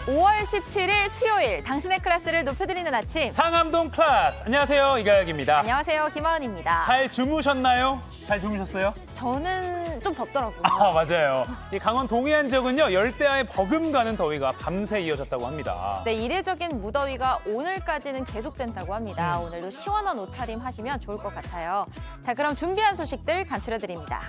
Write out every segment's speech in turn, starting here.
5월 17일 수요일 당신의 클래스를 높여드리는 아침. 상암동 클래스. 안녕하세요. 이가혁입니다. 안녕하세요. 김하은입니다. 잘 주무셨나요? 잘 주무셨어요? 저는 좀 덥더라고요. 맞아요. 이 강원 동해안 지역은요, 열대야의 버금가는 더위가 밤새 이어졌다고 합니다. 네, 이례적인 무더위가 오늘까지는 계속된다고 합니다. 오늘도 시원한 옷차림 하시면 좋을 것 같아요. 자, 그럼 준비한 소식들 간추려드립니다.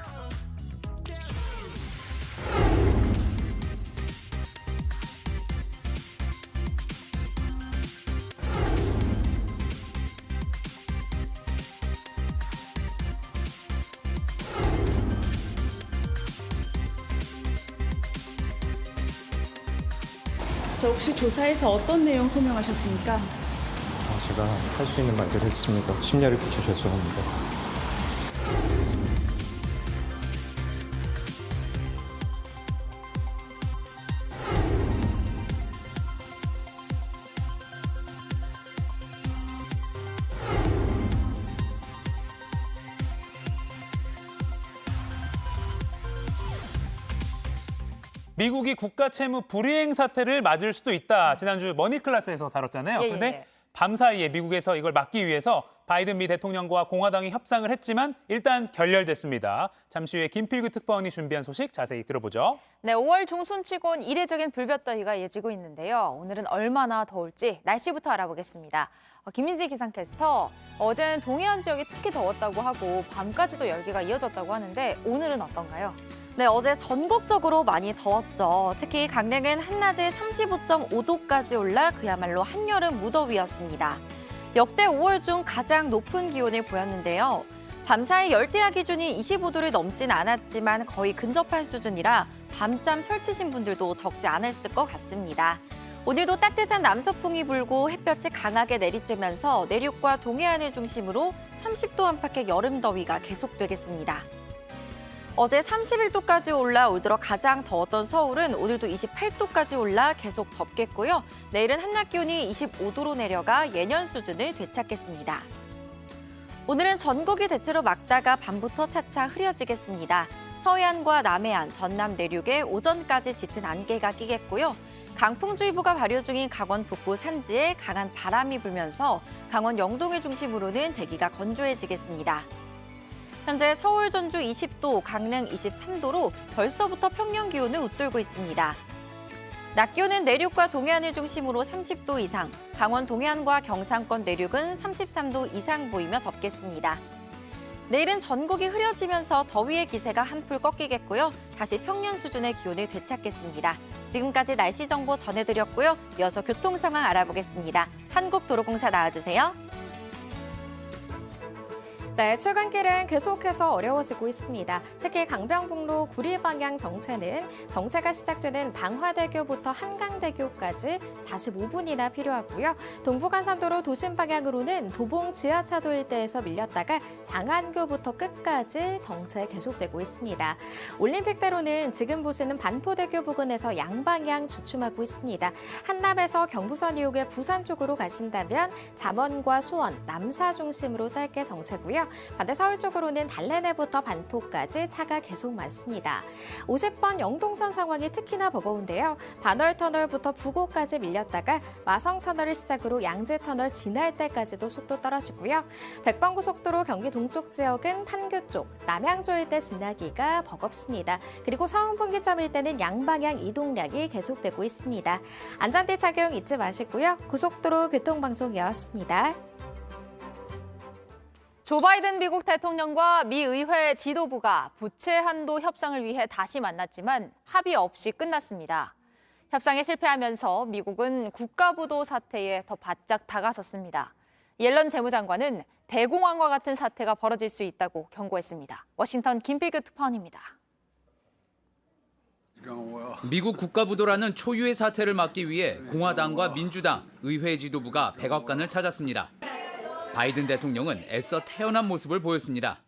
저 혹시 조사에서 어떤 내용 소명하셨습니까? 제가 할 수 있는 말들 했습니다. 심려를 끼쳐 죄송합니다. 미국이 국가채무 불이행 사태를 맞을 수도 있다. 지난주 머니클래스에서 다뤘잖아요. 예, 그런데 예. 밤사이에 미국에서 이걸 막기 위해서 바이든 미 대통령과 공화당이 협상을 했지만 일단 결렬됐습니다. 잠시 후에 김필규 특파원이 준비한 소식 자세히 들어보죠. 네, 5월 중순치곤 이례적인 불볕더위가 이어지고 있는데요. 오늘은 얼마나 더울지 날씨부터 알아보겠습니다. 김민지 기상캐스터, 어제는 동해안 지역이 특히 더웠다고 하고 밤까지도 열기가 이어졌다고 하는데 오늘은 어떤가요? 네, 어제 전국적으로 많이 더웠죠. 특히 강릉은 한낮에 35.5도까지 올라 그야말로 한여름 무더위였습니다. 역대 5월 중 가장 높은 기온을 보였는데요. 밤사이 열대야 기준이 25도를 넘진 않았지만 거의 근접한 수준이라 밤잠 설치신 분들도 적지 않았을 것 같습니다. 오늘도 따뜻한 남서풍이 불고 햇볕이 강하게 내리쬐면서 내륙과 동해안을 중심으로 30도 안팎의 여름 더위가 계속되겠습니다. 어제 31도까지 올라 올 들어 가장 더웠던 서울은 오늘도 28도까지 올라 계속 덥겠고요. 내일은 한낮 기온이 25도로 내려가 예년 수준을 되찾겠습니다. 오늘은 전국이 대체로 맑다가 밤부터 차차 흐려지겠습니다. 서해안과 남해안, 전남 내륙에 오전까지 짙은 안개가 끼겠고요. 강풍주의보가 발효 중인 강원 북부 산지에 강한 바람이 불면서 강원 영동을 중심으로는 대기가 건조해지겠습니다. 현재 서울, 전주 20도, 강릉 23도로 벌써부터 평년 기온을 웃돌고 있습니다. 낮 기온은 내륙과 동해안을 중심으로 30도 이상, 강원 동해안과 경상권 내륙은 33도 이상 보이며 덥겠습니다. 내일은 전국이 흐려지면서 더위의 기세가 한풀 꺾이겠고요. 다시 평년 수준의 기온을 되찾겠습니다. 지금까지 날씨 정보 전해드렸고요. 이어서 교통 상황 알아보겠습니다. 한국도로공사 나와주세요. 네, 출근길은 계속해서 어려워지고 있습니다. 특히 강변북로 구리 방향 정체는 정체가 시작되는 방화대교부터 한강대교까지 45분이나 필요하고요. 동부간선도로 도심 방향으로는 도봉 지하차도 일대에서 밀렸다가 장안교부터 끝까지 정체 계속되고 있습니다. 올림픽대로는 지금 보시는 반포대교 부근에서 양방향 주춤하고 있습니다. 한남에서 경부선 이용해 부산 쪽으로 가신다면 잠원과 수원, 남사 중심으로 짧게 정체고요. 반대 서울 쪽으로는 달래내부터 반포까지 차가 계속 많습니다. 50번 영동선 상황이 특히나 버거운데요. 반월터널부터 부곡까지 밀렸다가 마성터널을 시작으로 양재터널 지날 때까지도 속도 떨어지고요. 백번고속도로 경기 동쪽 지역은 판교 쪽, 남양주 일대 지나기가 버겁습니다. 그리고 서운분기점 일대는 양방향 이동량이 계속되고 있습니다. 안전띠 착용 잊지 마시고요. 고속도로 교통방송이었습니다. 조 바이든 미국 대통령과 미 의회 지도부가 부채 한도 협상을 위해 다시 만났지만 합의 없이 끝났습니다. 협상에 실패하면서 미국은 국가부도 사태에 더 바짝 다가섰습니다. 옐런 재무장관은 대공황과 같은 사태가 벌어질 수 있다고 경고했습니다. 워싱턴 김필규 특파원입니다. 미국 국가부도라는 초유의 사태를 막기 위해 공화당과 민주당, 의회 지도부가 백악관을 찾았습니다. 바이든 대통령은 애써 태연한 모습을 보였습니다.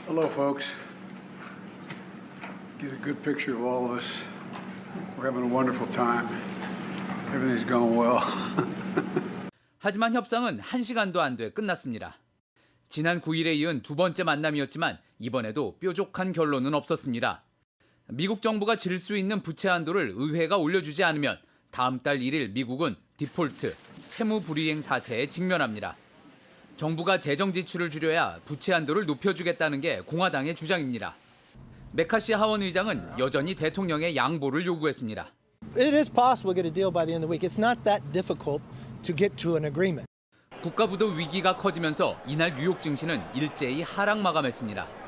Hello, folks. Get a good picture of all of us. We're having a wonderful time. Everything's going well. 하지만 협상은 1시간도 안 돼 끝났습니다. 지난 9일에 이은 두 번째 만남이었지만 이번에도 뾰족한 결론은 없었습니다. 미국 정부가 질 수 있는 부채 한도를 의회가 올려주지 않으면 다음 달 1일 미국은 디폴트, 채무 불이행 사태에 직면합니다. 정부가 재정 지출을 줄여야 부채 한도를 높여주겠다는 게 공화당의 주장입니다. 메카시 하원 의장은 여전히 대통령의 양보를 요구했습니다. It is possible to get a deal by the end of the week. It's not that difficult to get to an agreement. 국가부도 위기가 커지면서 이날 뉴욕 증시는 일제히 하락 마감했습니다.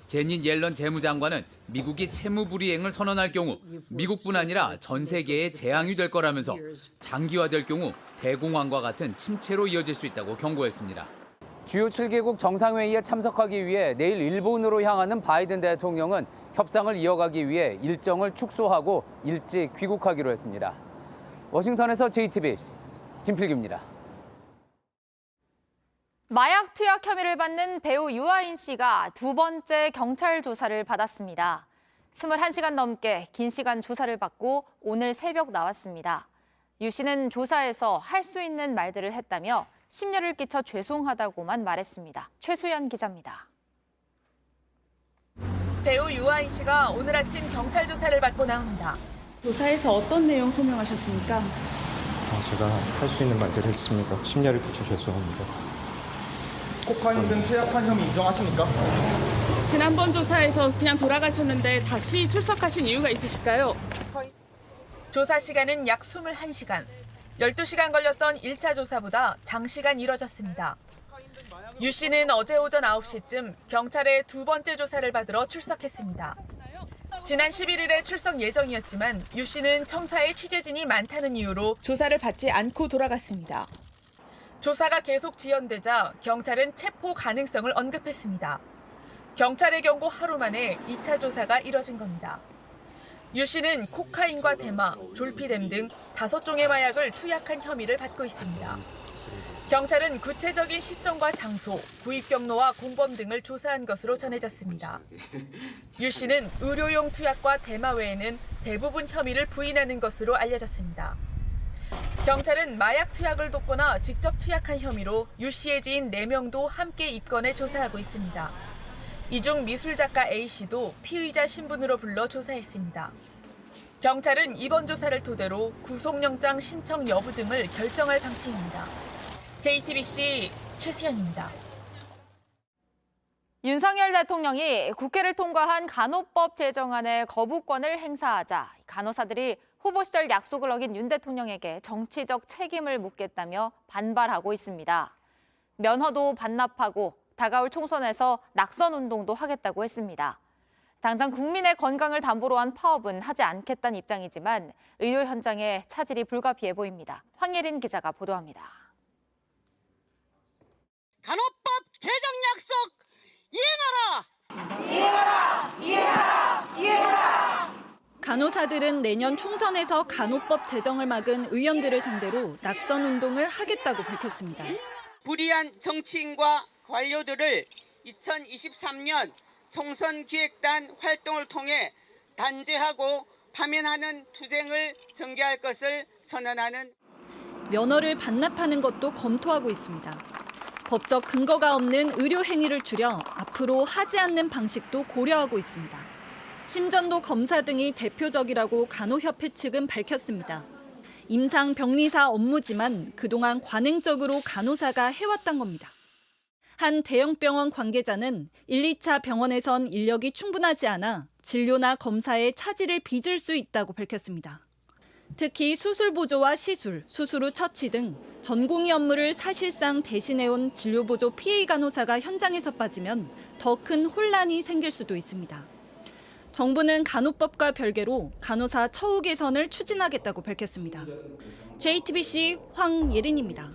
제닛 옐런 재무장관은 미국이 채무 불이행을 선언할 경우 미국뿐 아니라 전 세계에 재앙이 될 거라면서 장기화될 경우 대공황과 같은 침체로 이어질 수 있다고 경고했습니다. 주요 7개국 정상회의에 참석하기 위해 내일 일본으로 향하는 바이든 대통령은 협상을 이어가기 위해 일정을 축소하고 일찍 귀국하기로 했습니다. 워싱턴에서 JTBC 김필기입니다. 마약 투약 혐의를 받는 배우 유아인 씨가 두 번째 경찰 조사를 받았습니다. 21시간 넘게 긴 시간 조사를 받고 오늘 새벽 나왔습니다. 유 씨는 조사에서 할 수 있는 말들을 했다며 심려를 끼쳐 죄송하다고만 말했습니다. 최수연 기자입니다. 배우 유아인 씨가 오늘 아침 경찰 조사를 받고 나옵니다. 조사에서 어떤 내용 소명하셨습니까? 제가 할 수 있는 말들 했습니다. 심려를 끼쳐 죄송합니다. 코카인 등 투약한 혐의 인정하십니까? 지난번 조사에서 그냥 돌아가셨는데 다시 출석하신 이유가 있으실까요? 조사 시간은 약 21시간. 12시간 걸렸던 1차 조사보다 장시간 이뤄졌습니다. 유 씨는 어제 오전 9시쯤 경찰에 두 번째 조사를 받으러 출석했습니다. 지난 11일에 출석 예정이었지만 유 씨는 청사에 취재진이 많다는 이유로 조사를 받지 않고 돌아갔습니다. 조사가 계속 지연되자 경찰은 체포 가능성을 언급했습니다. 경찰의 경고 하루 만에 2차 조사가 이뤄진 겁니다. 유 씨는 코카인과 대마, 졸피뎀 등 5종의 마약을 투약한 혐의를 받고 있습니다. 경찰은 구체적인 시점과 장소, 구입 경로와 공범 등을 조사한 것으로 전해졌습니다. 유 씨는 의료용 투약과 대마 외에는 대부분 혐의를 부인하는 것으로 알려졌습니다. 경찰은 마약 투약을 돕거나 직접 투약한 혐의로 유 씨의 지인 4명도 함께 입건해 조사하고 있습니다. 이 중 미술작가 A씨도 피의자 신분으로 불러 조사했습니다. 경찰은 이번 조사를 토대로 구속영장 신청 여부 등을 결정할 방침입니다. JTBC 최수연입니다. 윤석열 대통령이 국회를 통과한 간호법 제정안의 거부권을 행사하자 간호사들이 후보 시절 약속을 어긴 윤 대통령에게 정치적 책임을 묻겠다며 반발하고 있습니다. 면허도 반납하고 다가올 총선에서 낙선 운동도 하겠다고 했습니다. 당장 국민의 건강을 담보로 한 파업은 하지 않겠다는 입장이지만 의료 현장에 차질이 불가피해 보입니다. 황예린 기자가 보도합니다. 간호법 제정 약속 이행하라! 이행하라! 이행하라! 이행하라! 간호사들은 내년 총선에서 간호법 제정을 막은 의원들을 상대로 낙선 운동을 하겠다고 밝혔습니다. 불의한 정치인과 관료들을 2023년 총선 기획단 활동을 통해 단죄하고 파면하는 투쟁을 전개할 것을 선언하는. 면허를 반납하는 것도 검토하고 있습니다. 법적 근거가 없는 의료 행위를 줄여 앞으로 하지 않는 방식도 고려하고 있습니다. 심전도 검사 등이 대표적이라고 간호협회 측은 밝혔습니다. 임상병리사 업무지만 그동안 관행적으로 간호사가 해왔던 겁니다. 한 대형병원 관계자는 1, 2차 병원에선 인력이 충분하지 않아 진료나 검사에 차질을 빚을 수 있다고 밝혔습니다. 특히 수술 보조와 시술, 수술 후 처치 등 전공의 업무를 사실상 대신해온 진료보조 PA 간호사가 현장에서 빠지면 더 큰 혼란이 생길 수도 있습니다. 정부는 간호법과 별개로 간호사 처우 개선을 추진하겠다고 밝혔습니다. JTBC 황예린입니다.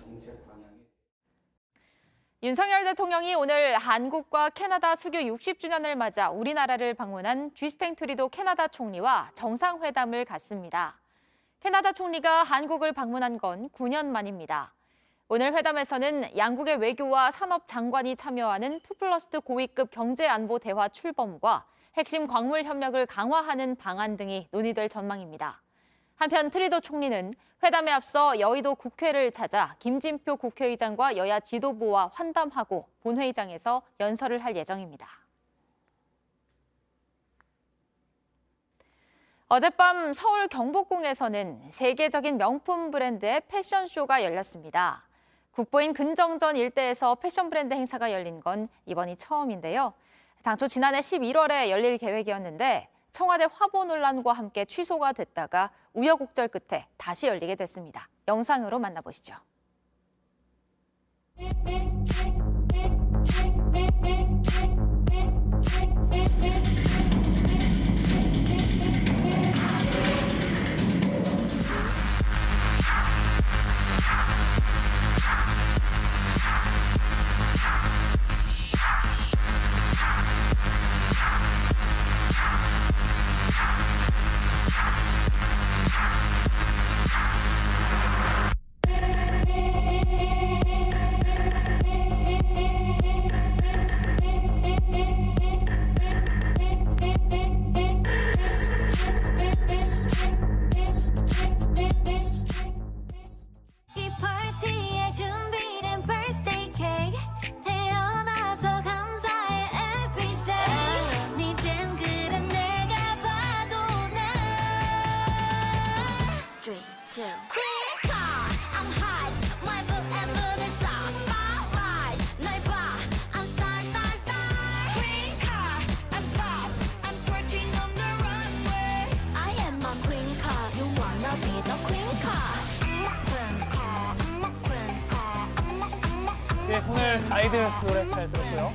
윤석열 대통령이 오늘 한국과 캐나다 수교 60주년을 맞아 우리나라를 방문한 주스틴 트루도 캐나다 총리와 정상회담을 갖습니다. 캐나다 총리가 한국을 방문한 건 9년 만입니다. 오늘 회담에서는 양국의 외교와 산업 장관이 참여하는 2+2 고위급 경제안보 대화 출범과 핵심 광물 협력을 강화하는 방안 등이 논의될 전망입니다. 한편 트루도 총리는 회담에 앞서 여의도 국회를 찾아 김진표 국회의장과 여야 지도부와 환담하고 본회의장에서 연설을 할 예정입니다. 어젯밤 서울 경복궁에서는 세계적인 명품 브랜드의 패션쇼가 열렸습니다. 국보인 근정전 일대에서 패션 브랜드 행사가 열린 건 이번이 처음인데요. 당초 지난해 11월에 열릴 계획이었는데 청와대 화보 논란과 함께 취소가 됐다가 우여곡절 끝에 다시 열리게 됐습니다. 영상으로 만나보시죠. 네, 오늘 아이들 노래 잘 들었고요.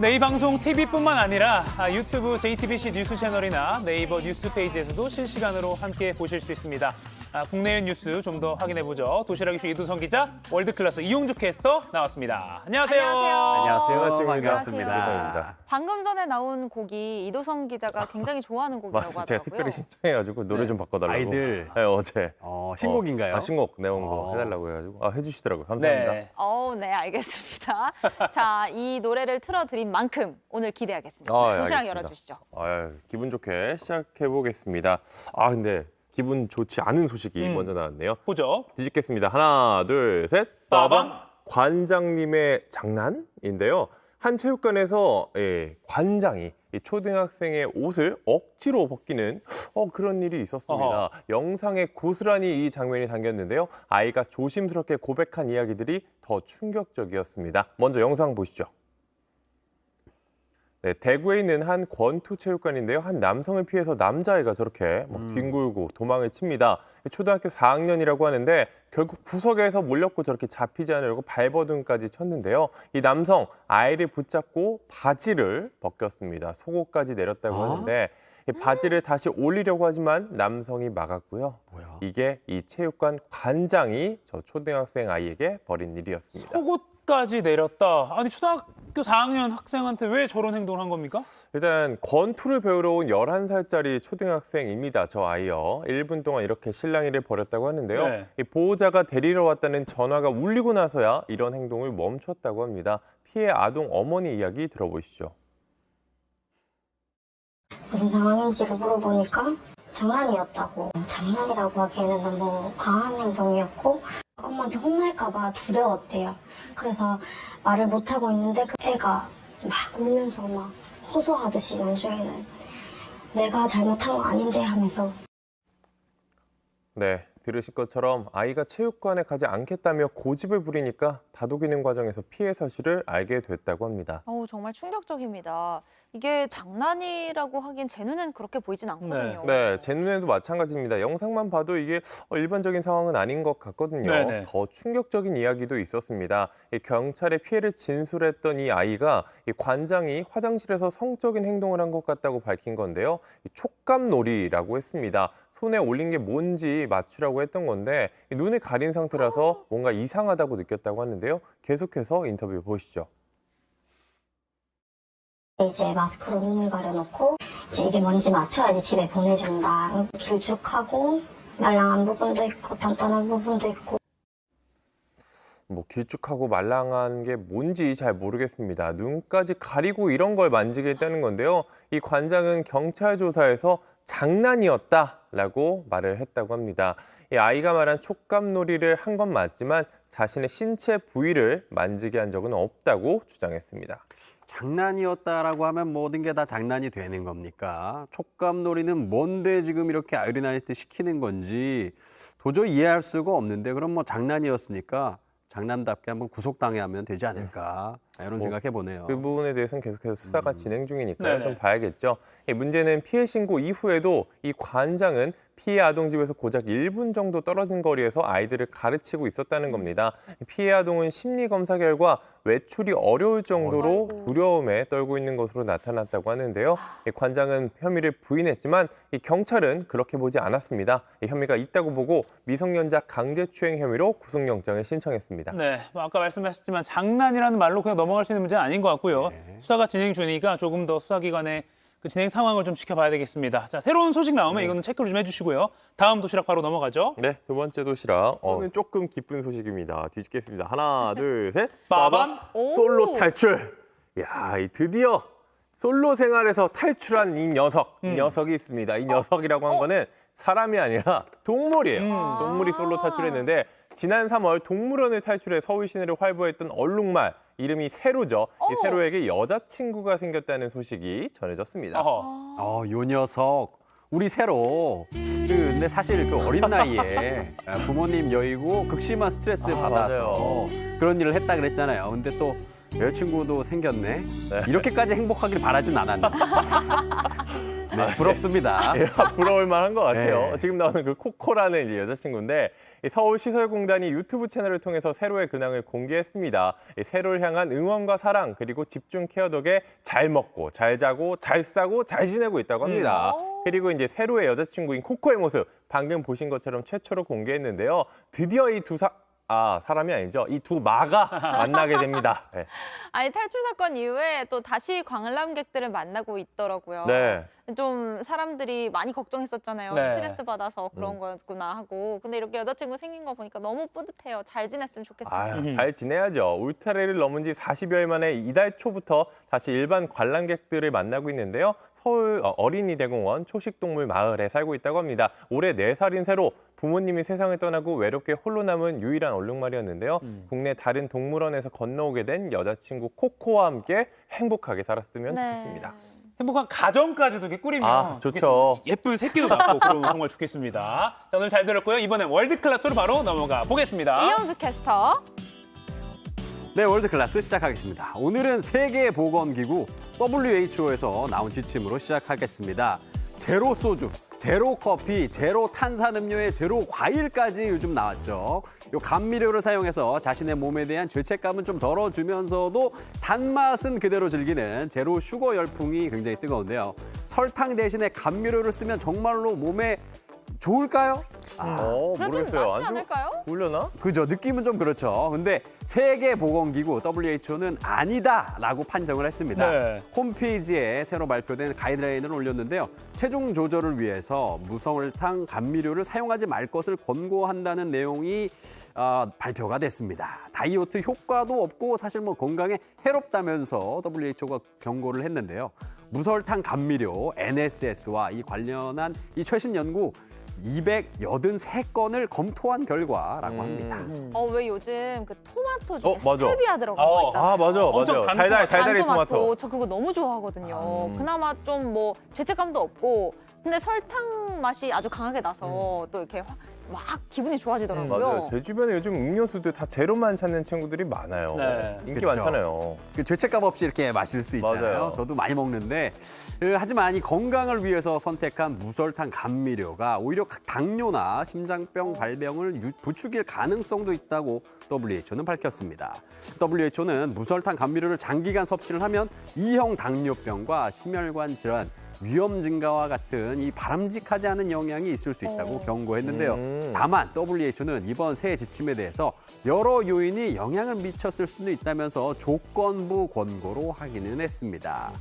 네, 이 방송 TV뿐만 아니라 유튜브 JTBC 뉴스 채널이나 네이버 뉴스 페이지에서도 실시간으로 함께 보실 수 있습니다. 국내외 뉴스 좀 더 확인해보죠. 도시락 이슈 이두성 기자, 월드클래스 이용주 캐스터 나왔습니다. 안녕하세요. 안녕하세요. 반갑습니다. 방금 전에 나온 곡이 이도성 기자가 굉장히 좋아하는 곡이라고 맞습니다. 하더라고요. 제가 특별히 신청해가지고 노래 좀 바꿔달라고. 아이들. 네, 어제. 신곡인가요? 신곡 내온 거 해달라고 해가지고 해주시더라고요. 감사합니다. 네. 네, 알겠습니다. 자, 이 노래를 틀어드린 만큼 오늘 기대하겠습니다. 예, 도시락 알겠습니다. 열어주시죠. 기분 좋게 시작해보겠습니다. 근데 기분 좋지 않은 소식이 먼저 나왔네요. 보죠. 뒤집겠습니다. 하나, 둘, 셋. 빠밤. 관장님의 장난인데요. 한 체육관에서 관장이 이 초등학생의 옷을 억지로 벗기는 그런 일이 있었습니다. 영상에 고스란히 이 장면이 담겼는데요. 아이가 조심스럽게 고백한 이야기들이 더 충격적이었습니다. 먼저 영상 보시죠. 네, 대구에 있는 한 권투 체육관인데요. 한 남성을 피해서 남자아이가 저렇게 뒹굴고 도망을 칩니다. 초등학교 4학년이라고 하는데 결국 구석에서 몰렸고 저렇게 잡히지 않으려고 발버둥까지 쳤는데요. 이 남성 아이를 붙잡고 바지를 벗겼습니다. 속옷까지 내렸다고 하는데 이 바지를 다시 올리려고 하지만 남성이 막았고요. 이게 이 체육관 관장이 저 초등학생 아이에게 벌인 일이었습니다. 속옷까지 내렸다. 아니 초등학교 4학년 학생한테 왜 저런 행동을 한 겁니까? 일단 권투를 배우러 온 11살짜리 초등학생입니다. 저 아이요. 1분 동안 이렇게 실랑이를 벌였다고 하는데요. 네. 이 보호자가 데리러 왔다는 전화가 울리고 나서야 이런 행동을 멈췄다고 합니다. 피해 아동 어머니 이야기 들어보시죠. 무슨 상황인지를 물어보니까 장난이었다고. 장난이라고 하기에는 너무 과한 행동이었고 엄마한테 혼날까 봐 두려웠대요. 그래서 말을 못하고 있는데 그 애가 막 울면서 막 호소하듯이 나중에는 내가 잘못한 거 아닌데 하면서. 네, 들으실 것처럼 아이가 체육관에 가지 않겠다며 고집을 부리니까 다독이는 과정에서 피해 사실을 알게 됐다고 합니다. 정말 충격적입니다. 이게 장난이라고 하긴 제 눈엔 그렇게 보이진 않거든요. 네, 제 눈에도 마찬가지입니다. 영상만 봐도 이게 일반적인 상황은 아닌 것 같거든요. 네네. 더 충격적인 이야기도 있었습니다. 이 경찰에 피해를 진술했던 이 아이가 이 관장이 화장실에서 성적인 행동을 한 것 같다고 밝힌 건데요. 이 촉감놀이라고 했습니다. 손에 올린 게 뭔지 맞추라고 했던 건데 눈을 가린 상태라서 뭔가 이상하다고 느꼈다고 하는데요. 계속해서 인터뷰 보시죠. 이제 마스크로 눈을 가려놓고 이제 이게 뭔지 맞춰야지 집에 보내준다. 길쭉하고 말랑한 부분도 있고 단단한 부분도 있고. 길쭉하고 말랑한 게 뭔지 잘 모르겠습니다. 눈까지 가리고 이런 걸 만지게 했다는 건데요. 이 관장은 경찰 조사에서 장난이었다라고 말을 했다고 합니다. 이 아이가 말한 촉감놀이를 한 건 맞지만 자신의 신체 부위를 만지게 한 적은 없다고 주장했습니다. 장난이었다라고 하면 모든 게 다 장난이 되는 겁니까? 촉감놀이는 뭔데 지금 이렇게 어린아이한테 시키는 건지 도저히 이해할 수가 없는데 그럼 뭐 장난이었으니까 장난답게 한번 구속당해야 하면 되지 않을까 이런 생각해 보네요. 그 부분에 대해서는 계속해서 수사가 진행 중이니까요. 네네. 좀 봐야겠죠. 이 문제는 피해 신고 이후에도 이 관장은 피해 아동집에서 고작 1분 정도 떨어진 거리에서 아이들을 가르치고 있었다는 겁니다. 피해 아동은 심리검사 결과 외출이 어려울 정도로 두려움에 떨고 있는 것으로 나타났다고 하는데요. 이 관장은 혐의를 부인했지만 이 경찰은 그렇게 보지 않았습니다. 이 혐의가 있다고 보고 미성년자 강제추행 혐의로 구속영장을 신청했습니다. 네, 뭐 아까 말씀하셨지만 장난이라는 말로 그냥 넘어갈 수 있는 문제는 아닌 것 같고요. 수사가 진행 중이니까 조금 더 수사기관의 그 진행 상황을 좀 지켜봐야 되겠습니다. 자, 새로운 소식 나오면 이거는 체크를 좀 해주시고요. 다음 도시락 바로 넘어가죠. 네, 두 번째 도시락. 오늘 조금 기쁜 소식입니다. 뒤집겠습니다. 하나, 둘, 셋. 빠밤. 솔로 탈출. 야, 이 드디어 솔로 생활에서 탈출한 이 녀석. 이 녀석이 있습니다. 이 녀석이라고 한 거는 사람이 아니라 동물이에요. 동물이 솔로 탈출했는데 지난 3월 동물원을 탈출해 서울 시내를 활보했던 얼룩말. 이름이 세로죠. 이 세로에게 여자친구가 생겼다는 소식이 전해졌습니다. 요 녀석 우리 세로 근데 사실 그 어린 나이에 부모님 여의고 극심한 스트레스 받아서 그런 일을 했다 그랬잖아요. 근데 또 여자친구도 생겼네. 이렇게까지 행복하길 바라진 않았는데. 네, 부럽습니다. 부러울 만한 것 같아요. 네. 지금 나오는 그 코코라는 이제 여자친구인데 이 서울시설공단이 유튜브 채널을 통해서 세로의 근황을 공개했습니다. 이 세로를 향한 응원과 사랑 그리고 집중 케어 덕에 잘 먹고 잘 자고 잘 싸고 잘 지내고 있다고 합니다. 그리고 이제 세로의 여자친구인 코코의 모습 방금 보신 것처럼 최초로 공개했는데요. 드디어 이 사람이 아니죠. 이 두 마가 만나게 됩니다. 네. 아니 탈출 사건 이후에 또 다시 관람객들을 만나고 있더라고요. 네. 좀 사람들이 많이 걱정했었잖아요. 네. 스트레스 받아서 그런 거였구나 하고. 근데 이렇게 여자친구 생긴 거 보니까 너무 뿌듯해요. 잘 지냈으면 좋겠어요. 잘 지내야죠. 울타리를 넘은 지 40여일 만에 이달 초부터 다시 일반 관람객들을 만나고 있는데요. 서울 어린이대공원 초식동물 마을에 살고 있다고 합니다. 올해 4살인 세로 부모님이 세상을 떠나고 외롭게 홀로 남은 유일한 얼룩말이었는데요. 국내 다른 동물원에서 건너오게 된 여자친구 코코와 함께 행복하게 살았으면 좋겠습니다. 행복한 가정까지도 이렇게 꾸리면 좋죠. 예쁜 새끼도 낳고 그러면 정말 좋겠습니다. 자, 오늘 잘 들었고요. 이번엔 월드클래스로 바로 넘어가 보겠습니다. 이현수 캐스터. 네, 월드클래스 시작하겠습니다. 오늘은 세계보건기구 WHO에서 나온 지침으로 시작하겠습니다. 제로 소주, 제로 커피, 제로 탄산음료에 제로 과일까지 요즘 나왔죠. 요 감미료를 사용해서 자신의 몸에 대한 죄책감은 좀 덜어주면서도 단맛은 그대로 즐기는 제로 슈거 열풍이 굉장히 뜨거운데요. 설탕 대신에 감미료를 쓰면 정말로 몸에 좋을까요? 모르겠어요. 낫지 않을까요? 올려나? 그죠. 느낌은 좀 그렇죠. 근데 세계보건기구 WHO는 아니다라고 판정을 했습니다. 네. 홈페이지에 새로 발표된 가이드라인을 올렸는데요. 체중 조절을 위해서 무설탕 감미료를 사용하지 말 것을 권고한다는 내용이 발표가 됐습니다. 다이어트 효과도 없고 사실 뭐 건강에 해롭다면서 WHO가 경고를 했는데요. 무설탕 감미료 NSS와 이 관련한 이 최신 연구 283건을 검토한 결과라고 합니다. 왜 요즘 그 토마토 중에 맞아. 스테비아 들어간 거 있잖아요. 맞아. 달달이 토마토. 저 그거 너무 좋아하거든요. 아. 그나마 좀 뭐 죄책감도 없고 근데 설탕 맛이 아주 강하게 나서 또 이렇게 막 기분이 좋아지더라고요. 맞아요. 제 주변에 요즘 음료수들 다 제로만 찾는 친구들이 많아요. 네. 인기 그렇죠. 많잖아요. 그 죄책감 없이 이렇게 마실 수 있잖아요. 맞아요. 저도 많이 먹는데 하지만 이 건강을 위해서 선택한 무설탕 감미료가 오히려 당뇨나 심장병 발병을 부추길 가능성도 있다고 WHO는 밝혔습니다. WHO는 무설탕 감미료를 장기간 섭취를 하면 2형 당뇨병과 심혈관 질환, 위험 증가와 같은 이 바람직하지 않은 영향이 있을 수 있다고 경고했는데요. 다만 WHO는 이번 새 지침에 대해서 여러 요인이 영향을 미쳤을 수도 있다면서 조건부 권고로 하기는 했습니다.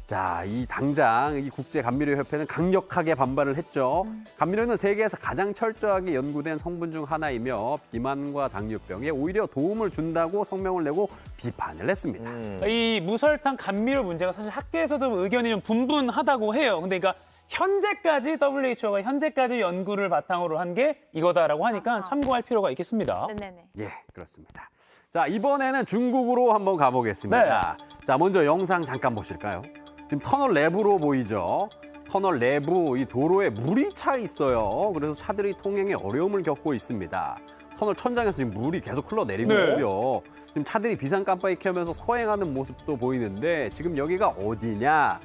자, 당장 이 국제감미료협회는 강력하게 반발을 했죠. 감미료는 세계에서 가장 철저하게 연구된 성분 중 하나이며 비만과 당뇨병에 오히려 도움을 준다고 성명을 내고 비판을 했습니다. 이 무설탕 감미료 문제가 사실 학계에서도 의견이 좀 분분하다고 해요. 근데 그러니까 현재까지 WHO가 현재까지 연구를 바탕으로 한 게 이거다라고 하니까 참고할 필요가 있겠습니다. 네네네. 예, 그렇습니다. 자, 이번에는 중국으로 한번 가보겠습니다. 자, 먼저 영상 잠깐 보실까요? 지금 터널 내부로 보이죠? 터널 내부 이 도로에 물이 차 있어요. 그래서 차들이 통행에 어려움을 겪고 있습니다. 터널 천장에서 지금 물이 계속 흘러내리고 있고요. 지금 차들이 비상 깜빡이 켜면서 서행하는 모습도 보이는데 지금 여기가 어디냐?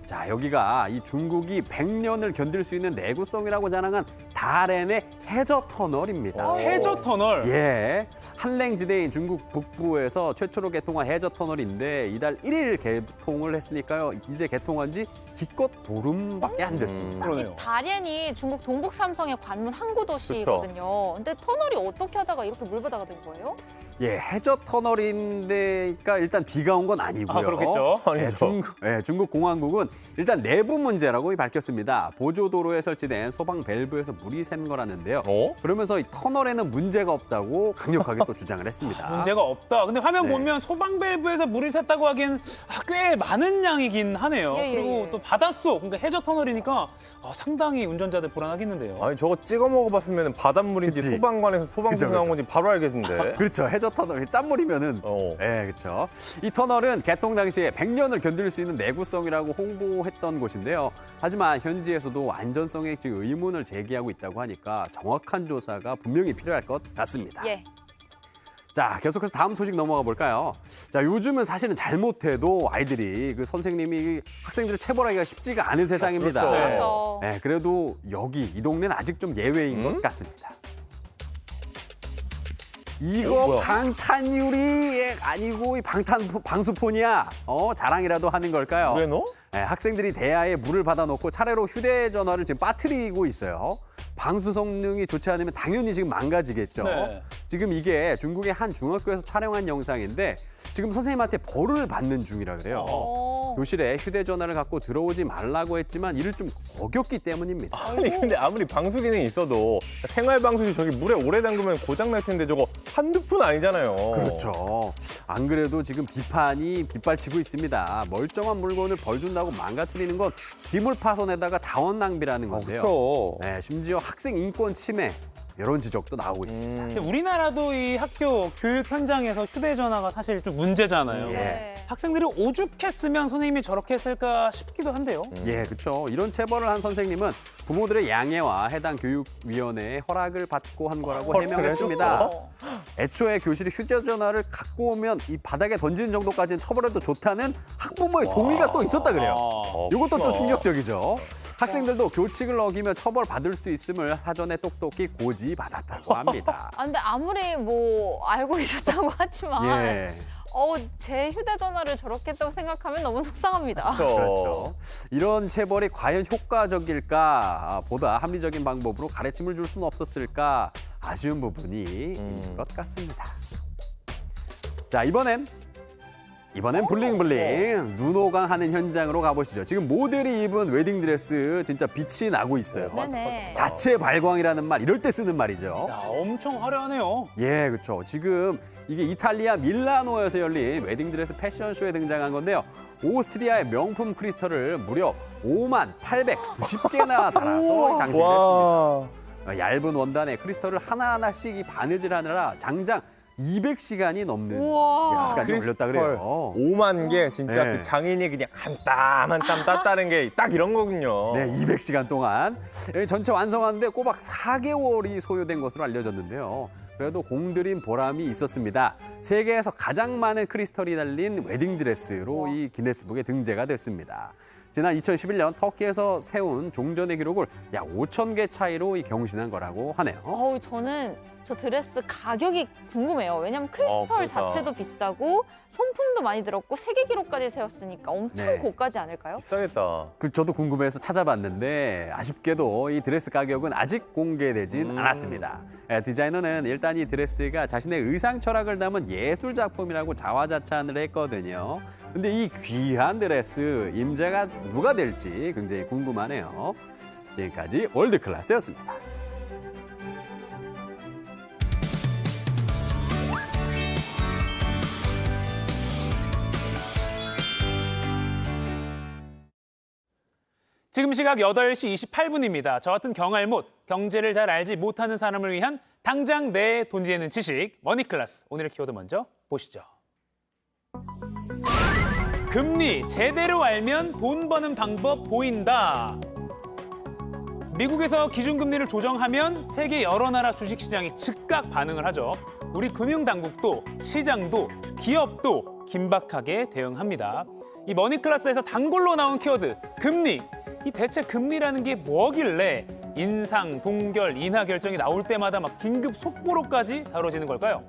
자, 여기가 이 중국이 100년을 견딜 수 있는 내구성이라고 자랑한 다롄의 해저 터널입니다. 해저 터널? 예. 한랭지대인 중국 북부에서 최초로 개통한 해저 터널인데 이달 1일 개통을 했으니까요. 이제 개통한 지 기껏 보름밖에 안 됐습니다. 이 다롄이 중국 동북 삼성의 관문 항구 도시거든요. 근데 터널이 어떻게 하다가 이렇게 물바다가 된 거예요? 예, 해저 터널인데니까 일단 비가 온 건 아니고요. 아, 그렇겠죠. 중국 공항국은 일단 내부 문제라고 밝혔습니다. 보조도로에 설치된 소방 밸브에서 물이 샌 거라는데요. 그러면서 이 터널에는 문제가 없다고 강력하게 또 주장을 했습니다. 문제가 없다. 근데 화면 보면 소방 밸브에서 물이 샜다고 하기엔 꽤 많은 양이긴 하네요. 그리고 또 바닷속, 그러니까 해저 터널이니까 상당히 운전자들 불안하겠는데요. 아니 저거 찍어 먹어봤으면 바닷물인지 소방관에서 소방서 나온 건지 바로 알겠는데. 그렇죠. 해저 터널 짠물이면은. 네, 그렇죠. 이 터널은 개통 당시에 100년을 견딜 수 있는 내구성이라고 홍보했던 곳인데요. 하지만 현지에서도 안전성에 의문을 제기하고 있다고 하니까 정확한 조사가 분명히 필요할 것 같습니다. 예. 자, 계속해서 다음 소식 넘어가 볼까요? 자, 요즘은 사실은 잘못해도 아이들이 선생님이 학생들을 체벌하기가 쉽지가 않은 세상입니다. 그렇죠. 네, 그래도 여기 이 동네는 아직 좀 예외인 것 같습니다. 이거 방탄유리 아니고 방수폰이야. 자랑이라도 하는 걸까요? 왜 너? 네, 학생들이 대야에 물을 받아놓고 차례로 휴대전화를 지금 빠뜨리고 있어요. 방수 성능이 좋지 않으면 당연히 지금 망가지겠죠. 네. 지금 이게 중국의 한 중학교에서 촬영한 영상인데 지금 선생님한테 벌을 받는 중이라 그래요. 교실에 휴대전화를 갖고 들어오지 말라고 했지만 이를 좀 어겼기 때문입니다. 아니 근데 아무리 방수 기능이 있어도 생활 방수지 저기 물에 오래 담그면 고장 날 텐데 저거 한두 푼 아니잖아요. 그렇죠. 안 그래도 지금 비판이 빗발치고 있습니다. 멀쩡한 물건을 벌 준다고 망가뜨리는 건 기물 파손에다가 자원 낭비라는 건데요. 그렇죠. 네, 심지어 학생 인권 침해 이런 지적도 나오고 있습니다. 근데 우리나라도 이 학교 교육 현장에서 휴대전화가 사실 좀 문제잖아요. 예. 학생들이 오죽했으면 선생님이 저렇게 했을까 싶기도 한데요. 예, 그렇죠. 이런 체벌을 한 선생님은 부모들의 양해와 해당 교육위원회의 허락을 받고 한 거라고 해명했습니다. 애초에 교실에 휴대전화를 갖고 오면 이 바닥에 던지는 정도까지는 처벌해도 좋다는 학부모의 동의가 또 있었다 그래요. 이것도 좀 충격적이죠. 학생들도 교칙을 어기면 처벌받을 수 있음을 사전에 똑똑히 고지받았다고 합니다. 근데 아무리 알고 있었다고 하지만 예. 제 휴대전화를 저렇게 했다고 생각하면 너무 속상합니다. 그렇죠. 이런 체벌이 과연 효과적일까 보다 합리적인 방법으로 가르침을 줄 수는 없었을까 아쉬운 부분이 있는 것 같습니다. 자, 이번엔 블링블링 눈호강 하는 현장으로 가보시죠. 지금 모델이 입은 웨딩드레스 진짜 빛이 나고 있어요. 네네. 자체 발광이라는 말 이럴 때 쓰는 말이죠. 야, 엄청 화려하네요. 예, 그렇죠. 지금 이게 이탈리아 밀라노에서 열린 웨딩드레스 패션쇼에 등장한 건데요. 오스트리아의 명품 크리스털을 무려 5890개나 달아서 장식을 했습니다. 얇은 원단에 크리스털을 하나하나씩 바느질하느라 장장 200시간이 넘는 시간이 걸렸다 그래요. 5만 개 진짜 그 장인이 그냥 한 땀 한 땀 땄다는 게 딱 이런 거군요. 네, 200시간 동안 전체 완성하는데 꼬박 4개월이 소요된 것으로 알려졌는데요. 그래도 공들인 보람이 있었습니다. 세계에서 가장 많은 크리스털이 달린 웨딩드레스로 이 기네스북에 등재가 됐습니다. 지난 2011년 터키에서 세운 종전의 기록을 약 5,000개 차이로 경신한 거라고 하네요. 저는 저 드레스 가격이 궁금해요. 왜냐면 크리스털 그렇다. 자체도 비싸고 손품도 많이 들었고 세계 기록까지 세웠으니까 엄청 고가지 않을까요? 비싸겠다. 저도 궁금해서 찾아봤는데 아쉽게도 이 드레스 가격은 아직 공개되진 않았습니다. 디자이너는 일단 이 드레스가 자신의 의상 철학을 담은 예술 작품이라고 자화자찬을 했거든요. 근데 이 귀한 드레스 임자가 누가 될지 굉장히 궁금하네요. 지금까지 월드클래스였습니다. 지금 시각 8시 28분입니다. 저 같은 경알못, 경제를 잘 알지 못하는 사람을 위한 당장 내 돈이 되는 지식, 머니클래스. 오늘의 키워드 먼저 보시죠. 금리 제대로 알면 돈 버는 방법 보인다. 미국에서 기준금리를 조정하면 세계 여러 나라 주식시장이 즉각 반응을 하죠. 우리 금융당국도 시장도 기업도 긴박하게 대응합니다. 이 머니클래스에서 단골로 나온 키워드 금리. 이 대체 금리라는 게 뭐길래 인상, 동결, 인하 결정이 나올 때마다 막 긴급 속보로까지 다뤄지는 걸까요?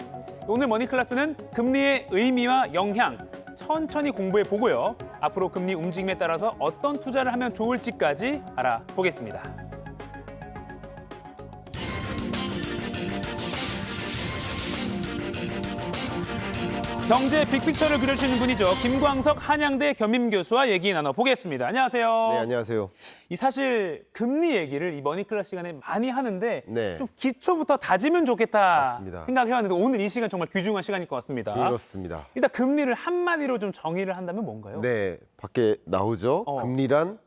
오늘 머니클래스는 금리의 의미와 영향 천천히 공부해 보고요. 앞으로 금리 움직임에 따라서 어떤 투자를 하면 좋을지까지 알아보겠습니다. 경제 빅픽처를 그려주시는 분이죠. 김광석 한양대 겸임교수와 얘기 나눠보겠습니다. 안녕하세요. 네, 안녕하세요. 이 사실 금리 얘기를 이 머니클래스 시간에 많이 하는데 네. 좀 기초부터 다지면 좋겠다 맞습니다. 생각해왔는데 오늘 이 시간 정말 귀중한 시간일 것 같습니다. 그렇습니다. 일단 금리를 한마디로 좀 정의를 한다면 뭔가요? 네, 밖에 나오죠. 금리란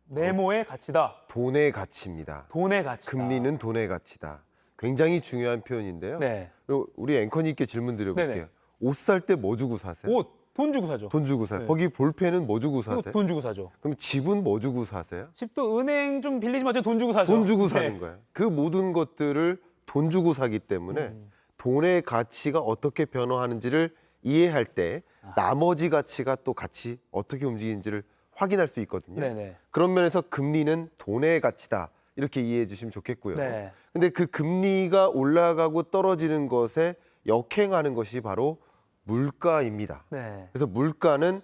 네모의 가치다. 돈의 가치입니다. 돈의 가치다. 금리는 돈의 가치다. 굉장히 중요한 표현인데요. 네. 그리고 우리 앵커님께 질문 드려볼게요. 네네. 옷 살 때 뭐 주고 사세요? 옷, 돈 주고 사죠. 돈 주고 사요. 네. 거기 볼펜은 뭐 주고 사세요? 돈 주고 사죠. 그럼 집은 뭐 주고 사세요? 집도 은행 좀 빌리지만 돈 주고 사죠. 돈 주고 사는 네. 거예요. 그 모든 것들을 돈 주고 사기 때문에 돈의 가치가 어떻게 변화하는지를 이해할 때 나머지 가치가 또 같이 어떻게 움직이는지를 확인할 수 있거든요. 네네. 그런 면에서 금리는 돈의 가치다. 이렇게 이해해 주시면 좋겠고요. 네. 근데 그 금리가 올라가고 떨어지는 것에 역행하는 것이 바로 물가입니다. 네. 그래서 물가는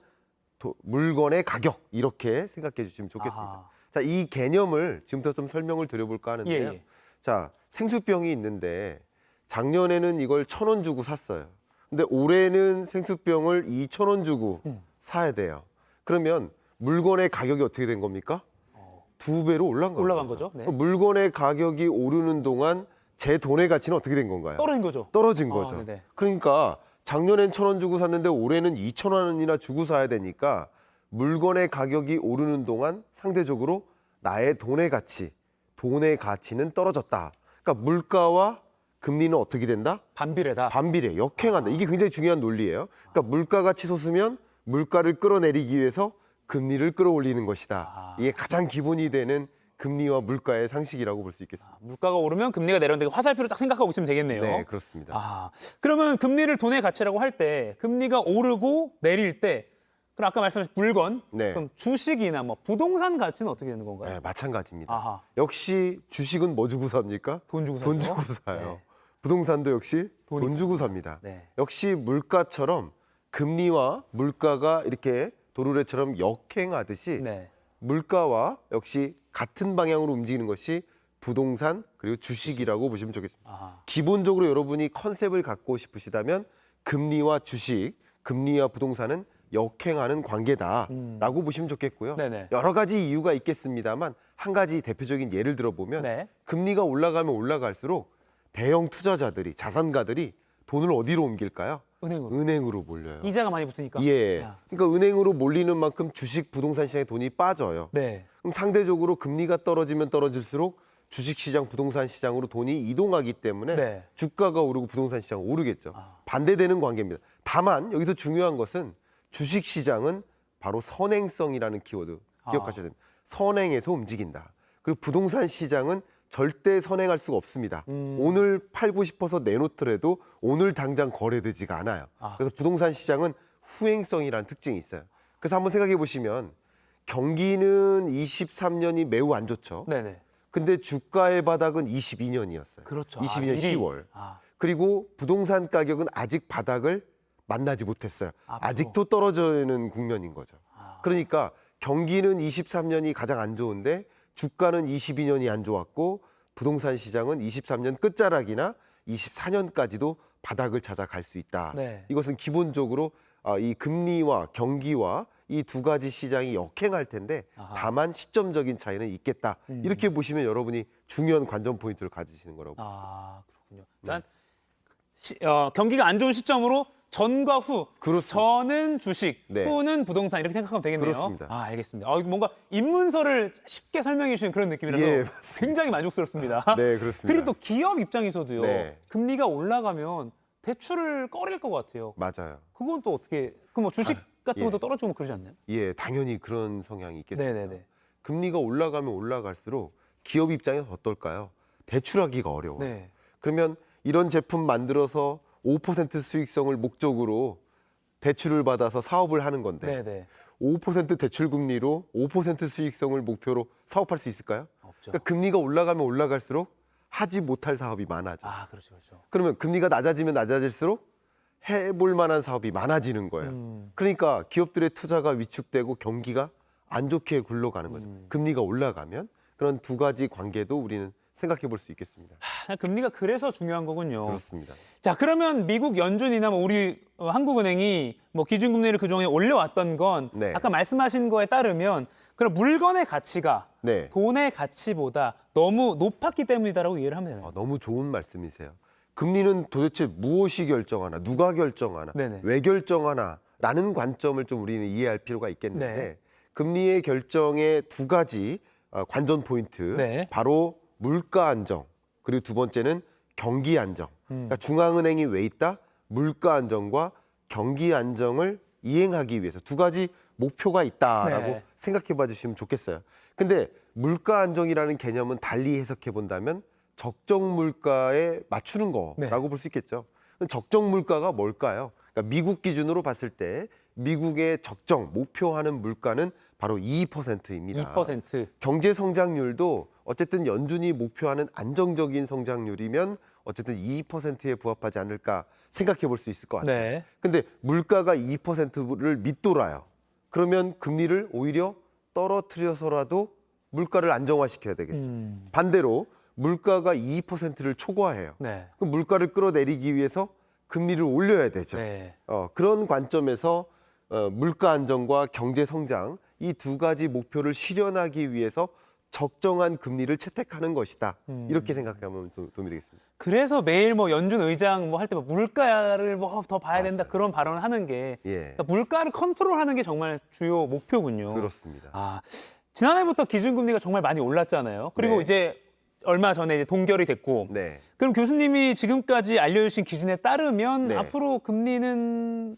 물건의 가격 이렇게 생각해 주시면 좋겠습니다. 아하. 자, 이 개념을 지금부터 좀 설명을 드려볼까 하는데요. 예. 자, 생수병이 있는데 작년에는 이걸 1,000원 주고 샀어요. 근데 올해는 생수병을 2,000원 주고 사야 돼요. 그러면 물건의 가격이 어떻게 된 겁니까? 2배로 올라간 거죠. 네. 물건의 가격이 오르는 동안 제 돈의 가치는 어떻게 된 건가요? 떨어진 거죠. 떨어진 거죠. 네네. 그러니까 작년엔 1,000원 주고 샀는데 올해는 2,000원이나 주고 사야 되니까 물건의 가격이 오르는 동안 상대적으로 나의 돈의 가치는 떨어졌다. 그러니까 물가와 금리는 어떻게 된다? 반비례다. 반비례, 역행한다. 이게 굉장히 중요한 논리예요. 그러니까 물가가 치솟으면 물가를 끌어내리기 위해서 금리를 끌어올리는 것이다. 이게 가장 기본이 되는 금리와 물가의 상식이라고 볼 수 있겠습니다. 물가가 오르면 금리가 내려오는데 화살표를 딱 생각하고 있으면 되겠네요. 네, 그렇습니다. 그러면 금리를 돈의 가치라고 할 때 금리가 오르고 내릴 때 그럼 아까 말씀하신 물건, 네. 그럼 주식이나 뭐 부동산 가치는 어떻게 되는 건가요? 네, 마찬가지입니다. 아하. 역시 주식은 뭐 주고 삽니까? 돈 주고 돈 사죠. 주고 사요. 네. 부동산도 역시 돈 주고 삽니다. 네. 역시 물가처럼 금리와 물가가 이렇게 도르래처럼 역행하듯이 네. 물가와 역시 같은 방향으로 움직이는 것이 부동산 그리고 주식이라고 보시면 좋겠습니다. 기본적으로 여러분이 컨셉을 갖고 싶으시다면 금리와 주식, 금리와 부동산은 역행하는 관계다라고 보시면 좋겠고요. 네네. 여러 가지 이유가 있겠습니다만 한 가지 대표적인 예를 들어보면 네. 금리가 올라가면 올라갈수록 대형 투자자들이 자산가들이 돈을 어디로 옮길까요? 은행으로 몰려요. 이자가 많이 붙으니까. 예. 야. 그러니까 은행으로 몰리는 만큼 주식, 부동산 시장에 돈이 빠져요. 네. 그럼 상대적으로 금리가 떨어지면 떨어질수록 주식시장, 부동산 시장으로 돈이 이동하기 때문에 네. 주가가 오르고 부동산 시장은 오르겠죠. 반대되는 관계입니다. 다만 여기서 중요한 것은 주식시장은 바로 선행성이라는 키워드 기억하셔야 됩니다. 선행해서 움직인다. 그리고 부동산 시장은 절대 선행할 수가 없습니다. 오늘 팔고 싶어서 내놓더라도 오늘 당장 거래되지가 않아요. 그래서 부동산 시장은 후행성이라는 특징이 있어요. 그래서 한번 생각해 보시면 경기는 23년이 매우 안 좋죠. 네네. 근데 주가의 바닥은 22년이었어요. 그렇죠. 22년 일이. 10월. 그리고 부동산 가격은 아직 바닥을 만나지 못했어요. 아직도 떨어지는 국면인 거죠. 그러니까 경기는 23년이 가장 안 좋은데 주가는 22년이 안 좋았고 부동산 시장은 23년 끝자락이나 24년까지도 바닥을 찾아갈 수 있다. 네. 이것은 기본적으로 이 금리와 경기와 이 두 가지 시장이 역행할 텐데 다만 시점적인 차이는 있겠다. 이렇게 보시면 여러분이 중요한 관전 포인트를 가지시는 거라고. 그렇군요. 일단 경기가 안 좋은 시점으로 전과 후. 그렇습니다. 전은 주식, 네. 후는 부동산 이렇게 생각하면 되겠네요. 그렇습니다. 아, 알겠습니다. 이거 뭔가 입문서를 쉽게 설명해 주시는 그런 느낌이라서 예, 맞습니다. 굉장히 만족스럽습니다. 네, 그렇습니다. 그리고 또 기업 입장에서도요. 네. 금리가 올라가면 대출을 꺼릴 것 같아요. 맞아요. 그건 또 어떻게? 그럼 뭐 주식 같은 예. 것도 떨어지고 그러지 않나요? 예, 당연히 그런 성향이 있겠습니다. 네네네. 금리가 올라가면 올라갈수록 기업 입장에서 어떨까요? 대출하기가 어려워요. 네. 그러면 이런 제품 만들어서 5% 수익성을 목적으로 대출을 받아서 사업을 하는 건데 네네. 5% 대출 금리로 5% 수익성을 목표로 사업할 수 있을까요? 없죠. 그러니까 금리가 올라가면 올라갈수록 하지 못할 사업이 많아져. 아, 그렇죠, 그렇죠. 그러면 금리가 낮아지면 낮아질수록 해볼 만한 사업이 많아지는 거예요. 그러니까 기업들의 투자가 위축되고 경기가 안 좋게 굴러가는 거죠. 금리가 올라가면 그런 두 가지 관계도 우리는 생각해 볼 수 있겠습니다. 금리가 그래서 중요한 거군요. 그렇습니다. 자, 그러면 미국 연준이나 뭐 우리 한국은행이 뭐 기준금리를 그동안에 올려왔던 건 네. 아까 말씀하신 거에 따르면 그런 물건의 가치가 네. 돈의 가치보다 너무 높았기 때문이다라고 이해를 하면 되나요? 너무 좋은 말씀이세요. 금리는 도대체 무엇이 결정하나, 누가 결정하나, 네네. 왜 결정하나라는 관점을 좀 우리는 이해할 필요가 있겠는데 네. 금리의 결정의 두 가지 관전 포인트, 네. 바로 물가 안정, 그리고 두 번째는 경기 안정. 그러니까 중앙은행이 왜 있다? 물가 안정과 경기 안정을 이행하기 위해서 두 가지 목표가 있다라고 네. 생각해 봐 주시면 좋겠어요. 근데 물가 안정이라는 개념은 달리 해석해 본다면 적정 물가에 맞추는 거라고 볼 수 있겠죠. 그럼 적정 물가가 뭘까요? 그러니까 미국 기준으로 봤을 때 미국의 적정 목표하는 물가는 바로 2%입니다. 2%. 경제 성장률도 어쨌든 연준이 목표하는 안정적인 성장률이면 어쨌든 2%에 부합하지 않을까 생각해 볼 수 있을 것 같아요. 네. 근데 물가가 2%를 밑돌아요. 그러면 금리를 오히려 떨어뜨려서라도 물가를 안정화시켜야 되겠죠. 반대로 물가가 2%를 초과해요. 네. 그럼 물가를 끌어내리기 위해서 금리를 올려야 되죠. 네. 그런 관점에서 물가 안정과 경제 성장 이 두 가지 목표를 실현하기 위해서 적정한 금리를 채택하는 것이다. 이렇게 생각하면 도움이 되겠습니다. 그래서 매일 뭐 연준 의장 뭐 할 때 물가를 뭐 더 봐야 된다 그런 발언을 하는 게 그러니까 물가를 컨트롤하는 게 정말 주요 목표군요. 그렇습니다. 아, 지난해부터 기준금리가 정말 많이 올랐잖아요. 그리고 네. 이제 얼마 전에 이제 동결이 됐고, 그럼 교수님이 지금까지 알려주신 기준에 따르면 앞으로 금리는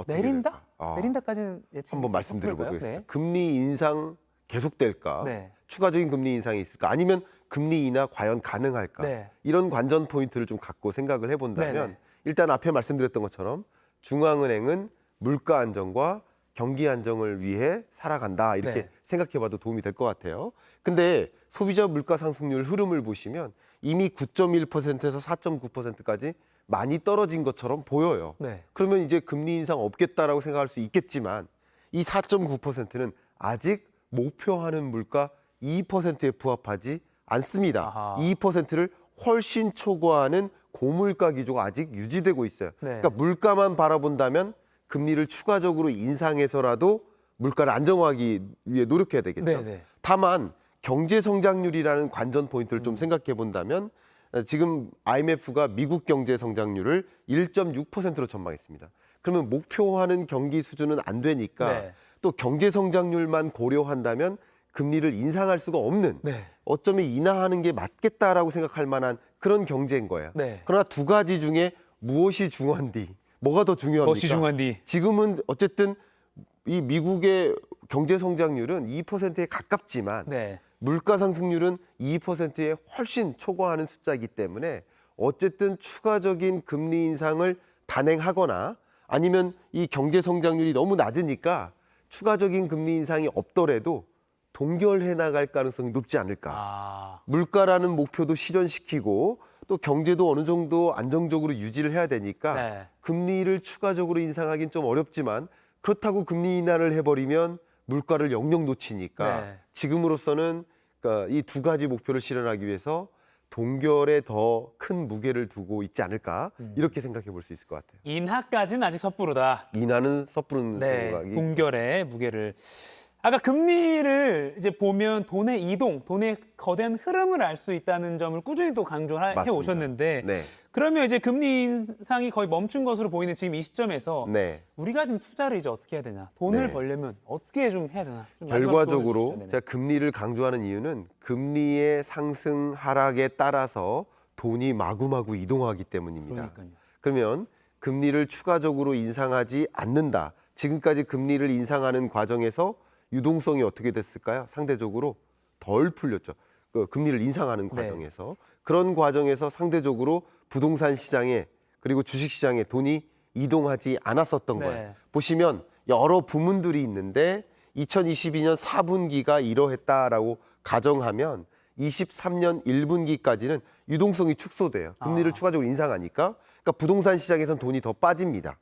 내린다? 내린다까지는 예측 한번 말씀드려보도록 해볼까요? 하겠습니다. 금리 인상 계속될까? 네. 추가적인 금리 인상이 있을까? 아니면 금리 인하 과연 가능할까? 네. 이런 관전 포인트를 좀 갖고 생각을 해본다면 네네. 일단 앞에 말씀드렸던 것처럼 중앙은행은 물가 안정과 경기 안정을 위해 살아간다 이렇게 네. 생각해봐도 도움이 될 것 같아요. 근데 소비자 물가 상승률 흐름을 보시면 이미 9.1%에서 4.9%까지 많이 떨어진 것처럼 보여요. 네. 그러면 이제 금리 인상 없겠다라고 생각할 수 있겠지만 이 4.9%는 아직 목표하는 물가 2%에 부합하지 않습니다. 아하. 2%를 훨씬 초과하는 고물가 기조가 아직 유지되고 있어요. 네. 그러니까 물가만 바라본다면 금리를 추가적으로 인상해서라도 물가를 안정화하기 위해 노력해야 되겠죠. 네네. 다만 경제 성장률이라는 관전 포인트를 좀 생각해 본다면 지금 IMF가 미국 경제 성장률을 1.6%로 전망했습니다. 그러면 목표하는 경기 수준은 안 되니까 네. 또 경제 성장률만 고려한다면 금리를 인상할 수가 없는 네. 어쩌면 인하하는 게 맞겠다라고 생각할 만한 그런 경제인 거예요. 네. 그러나 두 가지 중에 무엇이 중요한디, 뭐가 더 중요합니까? 무엇이 중요한디? 지금은 어쨌든 이 미국의 경제 성장률은 2%에 가깝지만 네. 물가 상승률은 2%에 훨씬 초과하는 숫자이기 때문에 어쨌든 추가적인 금리 인상을 단행하거나 아니면 이 경제 성장률이 너무 낮으니까 추가적인 금리 인상이 없더라도 동결해 나갈 가능성이 높지 않을까. 물가라는 목표도 실현시키고 또 경제도 어느 정도 안정적으로 유지를 해야 되니까 네. 금리를 추가적으로 인상하기는 좀 어렵지만 그렇다고 금리 인하를 해버리면 물가를 영영 놓치니까 네. 지금으로서는 그러니까 이 두 가지 목표를 실현하기 위해서 동결에 더 큰 무게를 두고 있지 않을까 이렇게 생각해 볼 수 있을 것 같아요. 인하까지는 아직 섣부르다. 인하는 섣부른 네. 생각이 동결의 무게를. 아까 금리를 이제 보면 돈의 이동, 돈의 거대한 흐름을 알 수 있다는 점을 꾸준히 또 강조해 맞습니다. 오셨는데 네. 그러면 이제 금리 인상이 거의 멈춘 것으로 보이는 지금 이 시점에서 네. 우리가 좀 투자를 이제 어떻게 해야 되냐, 돈을 네. 벌려면 어떻게 좀 해야 되나? 좀 마지막 조언을 결과적으로 주시죠. 네네. 제가 금리를 강조하는 이유는 금리의 상승 하락에 따라서 돈이 마구마구 이동하기 때문입니다. 그러니까요. 그러면 금리를 추가적으로 인상하지 않는다. 지금까지 금리를 인상하는 과정에서 유동성이 어떻게 됐을까요? 상대적으로 덜 풀렸죠. 그 금리를 인상하는 과정에서. 그런 과정에서 상대적으로 부동산 시장에 그리고 주식 시장에 돈이 이동하지 않았었던 네. 거예요. 보시면 여러 부문들이 있는데 2022년 4분기가 이러했다라고 가정하면 23년 1분기까지는 유동성이 축소돼요. 금리를 추가적으로 인상하니까. 그러니까 부동산 시장에서는 돈이 더 빠집니다.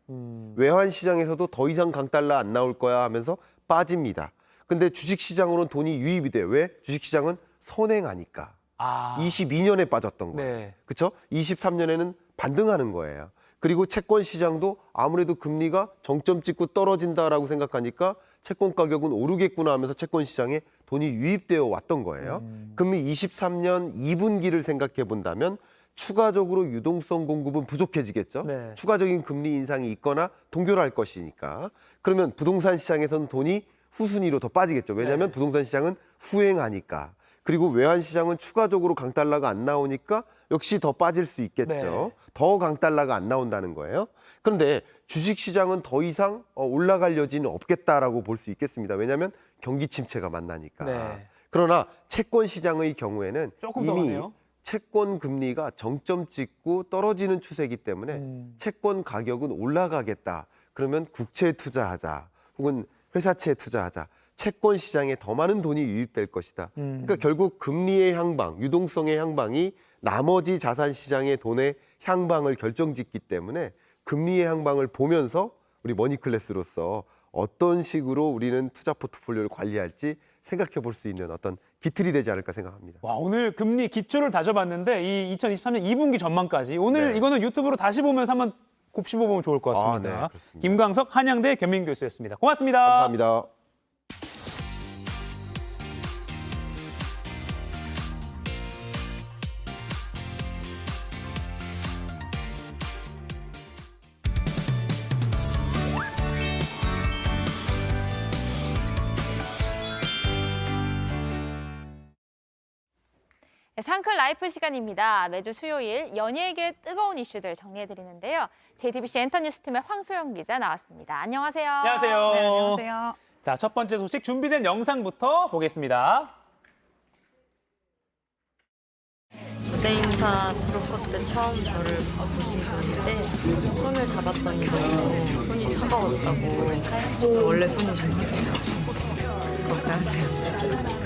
외환 시장에서도 더 이상 강달러 안 나올 거야 하면서 빠집니다. 근데 주식 시장으로는 돈이 유입이 돼요. 왜? 주식 시장은 선행하니까. 22년에 빠졌던 거예요. 네. 그렇죠? 23년에는 반등하는 거예요. 그리고 채권 시장도 아무래도 금리가 정점 찍고 떨어진다라고 생각하니까 채권 가격은 오르겠구나 하면서 채권 시장에 돈이 유입되어 왔던 거예요. 금리 23년 2분기를 생각해 본다면 추가적으로 유동성 공급은 부족해지겠죠. 네. 추가적인 금리 인상이 있거나 동결할 것이니까. 그러면 부동산 시장에서는 돈이 후순위로 더 빠지겠죠. 왜냐하면 부동산 시장은 후행하니까. 그리고 외환 시장은 추가적으로 강달러가 안 나오니까 역시 더 빠질 수 있겠죠. 네. 더 강달러가 안 나온다는 거예요. 그런데 주식 시장은 더 이상 올라갈 여지는 없겠다라고 볼 수 있겠습니다. 왜냐하면 경기 침체가 만나니까. 네. 그러나 채권 시장의 경우에는 조금 더 이미 가네요. 채권 금리가 정점 찍고 떨어지는 추세이기 때문에 채권 가격은 올라가겠다. 그러면 국채에 투자하자. 혹은 회사채에 투자하자. 채권 시장에 더 많은 돈이 유입될 것이다. 그러니까 결국 금리의 향방, 유동성의 향방이 나머지 자산 시장의 돈의 향방을 결정짓기 때문에 금리의 향방을 보면서 우리 머니클래스로서 어떤 식으로 우리는 투자 포트폴리오를 관리할지 생각해 볼 수 있는 어떤 기틀이 되지 않을까 생각합니다. 와, 오늘 금리 기초를 다져봤는데 이 2023년 2분기 전망까지 오늘 이거는 유튜브로 다시 보면서 한번 곱씹어보면 좋을 것 같습니다. 네, 그렇습니다. 김광석 한양대 겸임 교수였습니다. 고맙습니다. 감사합니다. 상클 라이프 시간입니다. 매주 수요일 연예계 뜨거운 이슈들 정리해드리는데요. JTBC 엔터뉴스팀의 황소영 기자 나왔습니다. 안녕하세요. 안녕하세요. 네, 안녕하세요. 자, 첫 번째 소식 준비된 영상부터 보겠습니다. 무대 인사 브로커 때 처음 저를 보신 분인데 손을 잡았더니 너무 손이 차가웠다고. 그래서 원래 손이 좀 차가우신 걱정하시겠어요.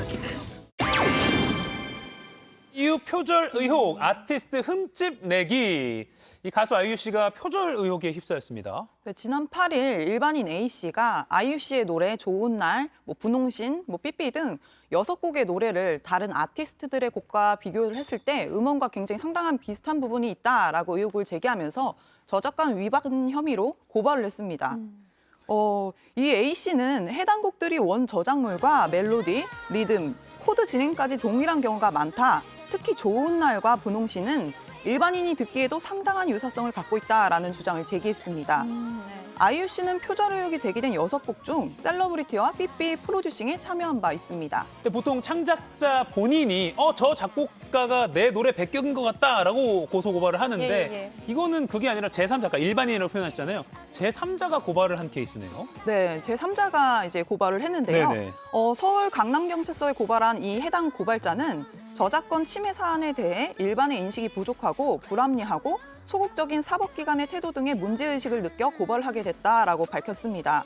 이유 표절 의혹, 아티스트 흠집 내기. 이 가수 아이유 씨가 표절 의혹에 휩싸였습니다. 네, 지난 8일 일반인 A 씨가 아이유 씨의 노래 좋은 날, 분홍신, 삐삐 등 6곡의 노래를 다른 아티스트들의 곡과 비교를 했을 때 음원과 굉장히 상당한 비슷한 부분이 있다라고 의혹을 제기하면서 저작권 위반 혐의로 고발을 했습니다. 이 A 씨는 해당 곡들이 원 저작물과 멜로디, 리듬, 코드 진행까지 동일한 경우가 많다. 특히 좋은 날과 분홍신은 일반인이 듣기에도 상당한 유사성을 갖고 있다라는 주장을 제기했습니다. 아이유 씨는 표절 의혹이 제기된 6곡 중 셀러브리티와 삐삐 프로듀싱에 참여한 바 있습니다. 근데 보통 창작자 본인이 저 작곡가가 내 노래 베껴인 것 같다라고 고소 고발을 하는데 이거는 그게 아니라 제3자가 일반인이라고 표현하시잖아요. 제3자가 고발을 한 케이스네요. 네, 제3자가 이제 고발을 했는데요. 네네. 서울 강남경찰서에 고발한 이 해당 고발자는 저작권 침해 사안에 대해 일반의 인식이 부족하고 불합리하고 소극적인 사법기관의 태도 등의 문제의식을 느껴 고발하게 됐다라고 밝혔습니다.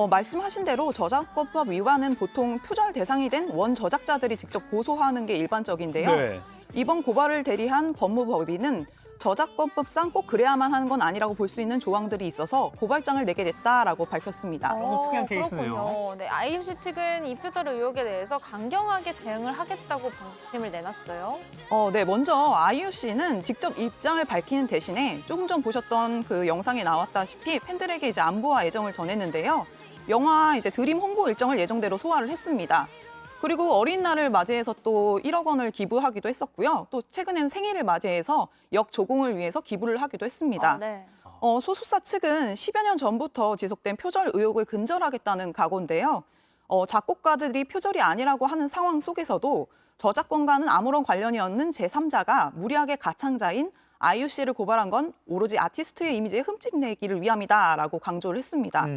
말씀하신 대로 저작권법 위반은 보통 표절 대상이 된 원 저작자들이 직접 고소하는 게 일반적인데요. 네. 이번 고발을 대리한 법무법인은 저작권법상 꼭 그래야만 하는 건 아니라고 볼 수 있는 조항들이 있어서 고발장을 내게 됐다라고 밝혔습니다. 조금 특이한 케이스네요. 그렇군요. 네, 아이유 씨 측은 이 표절 의혹에 대해서 강경하게 대응을 하겠다고 방침을 내놨어요. 네, 먼저 아이유 씨는 직접 입장을 밝히는 대신에 조금 전 보셨던 그 영상에 나왔다시피 팬들에게 이제 안부와 애정을 전했는데요. 영화 이제 드림 홍보 일정을 예정대로 소화를 했습니다. 그리고 어린이날을 맞이해서 또 1억 원을 기부하기도 했었고요. 또 최근엔 생일을 맞이해서 역 조공을 위해서 기부를 하기도 했습니다. 네. 소속사 측은 10여 년 전부터 지속된 표절 의혹을 근절하겠다는 각오인데요. 작곡가들이 표절이 아니라고 하는 상황 속에서도 저작권과는 아무런 관련이 없는 제3자가 무리하게 가창자인 아이유 씨를 고발한 건 오로지 아티스트의 이미지에 흠집 내기를 위함이다라고 강조를 했습니다.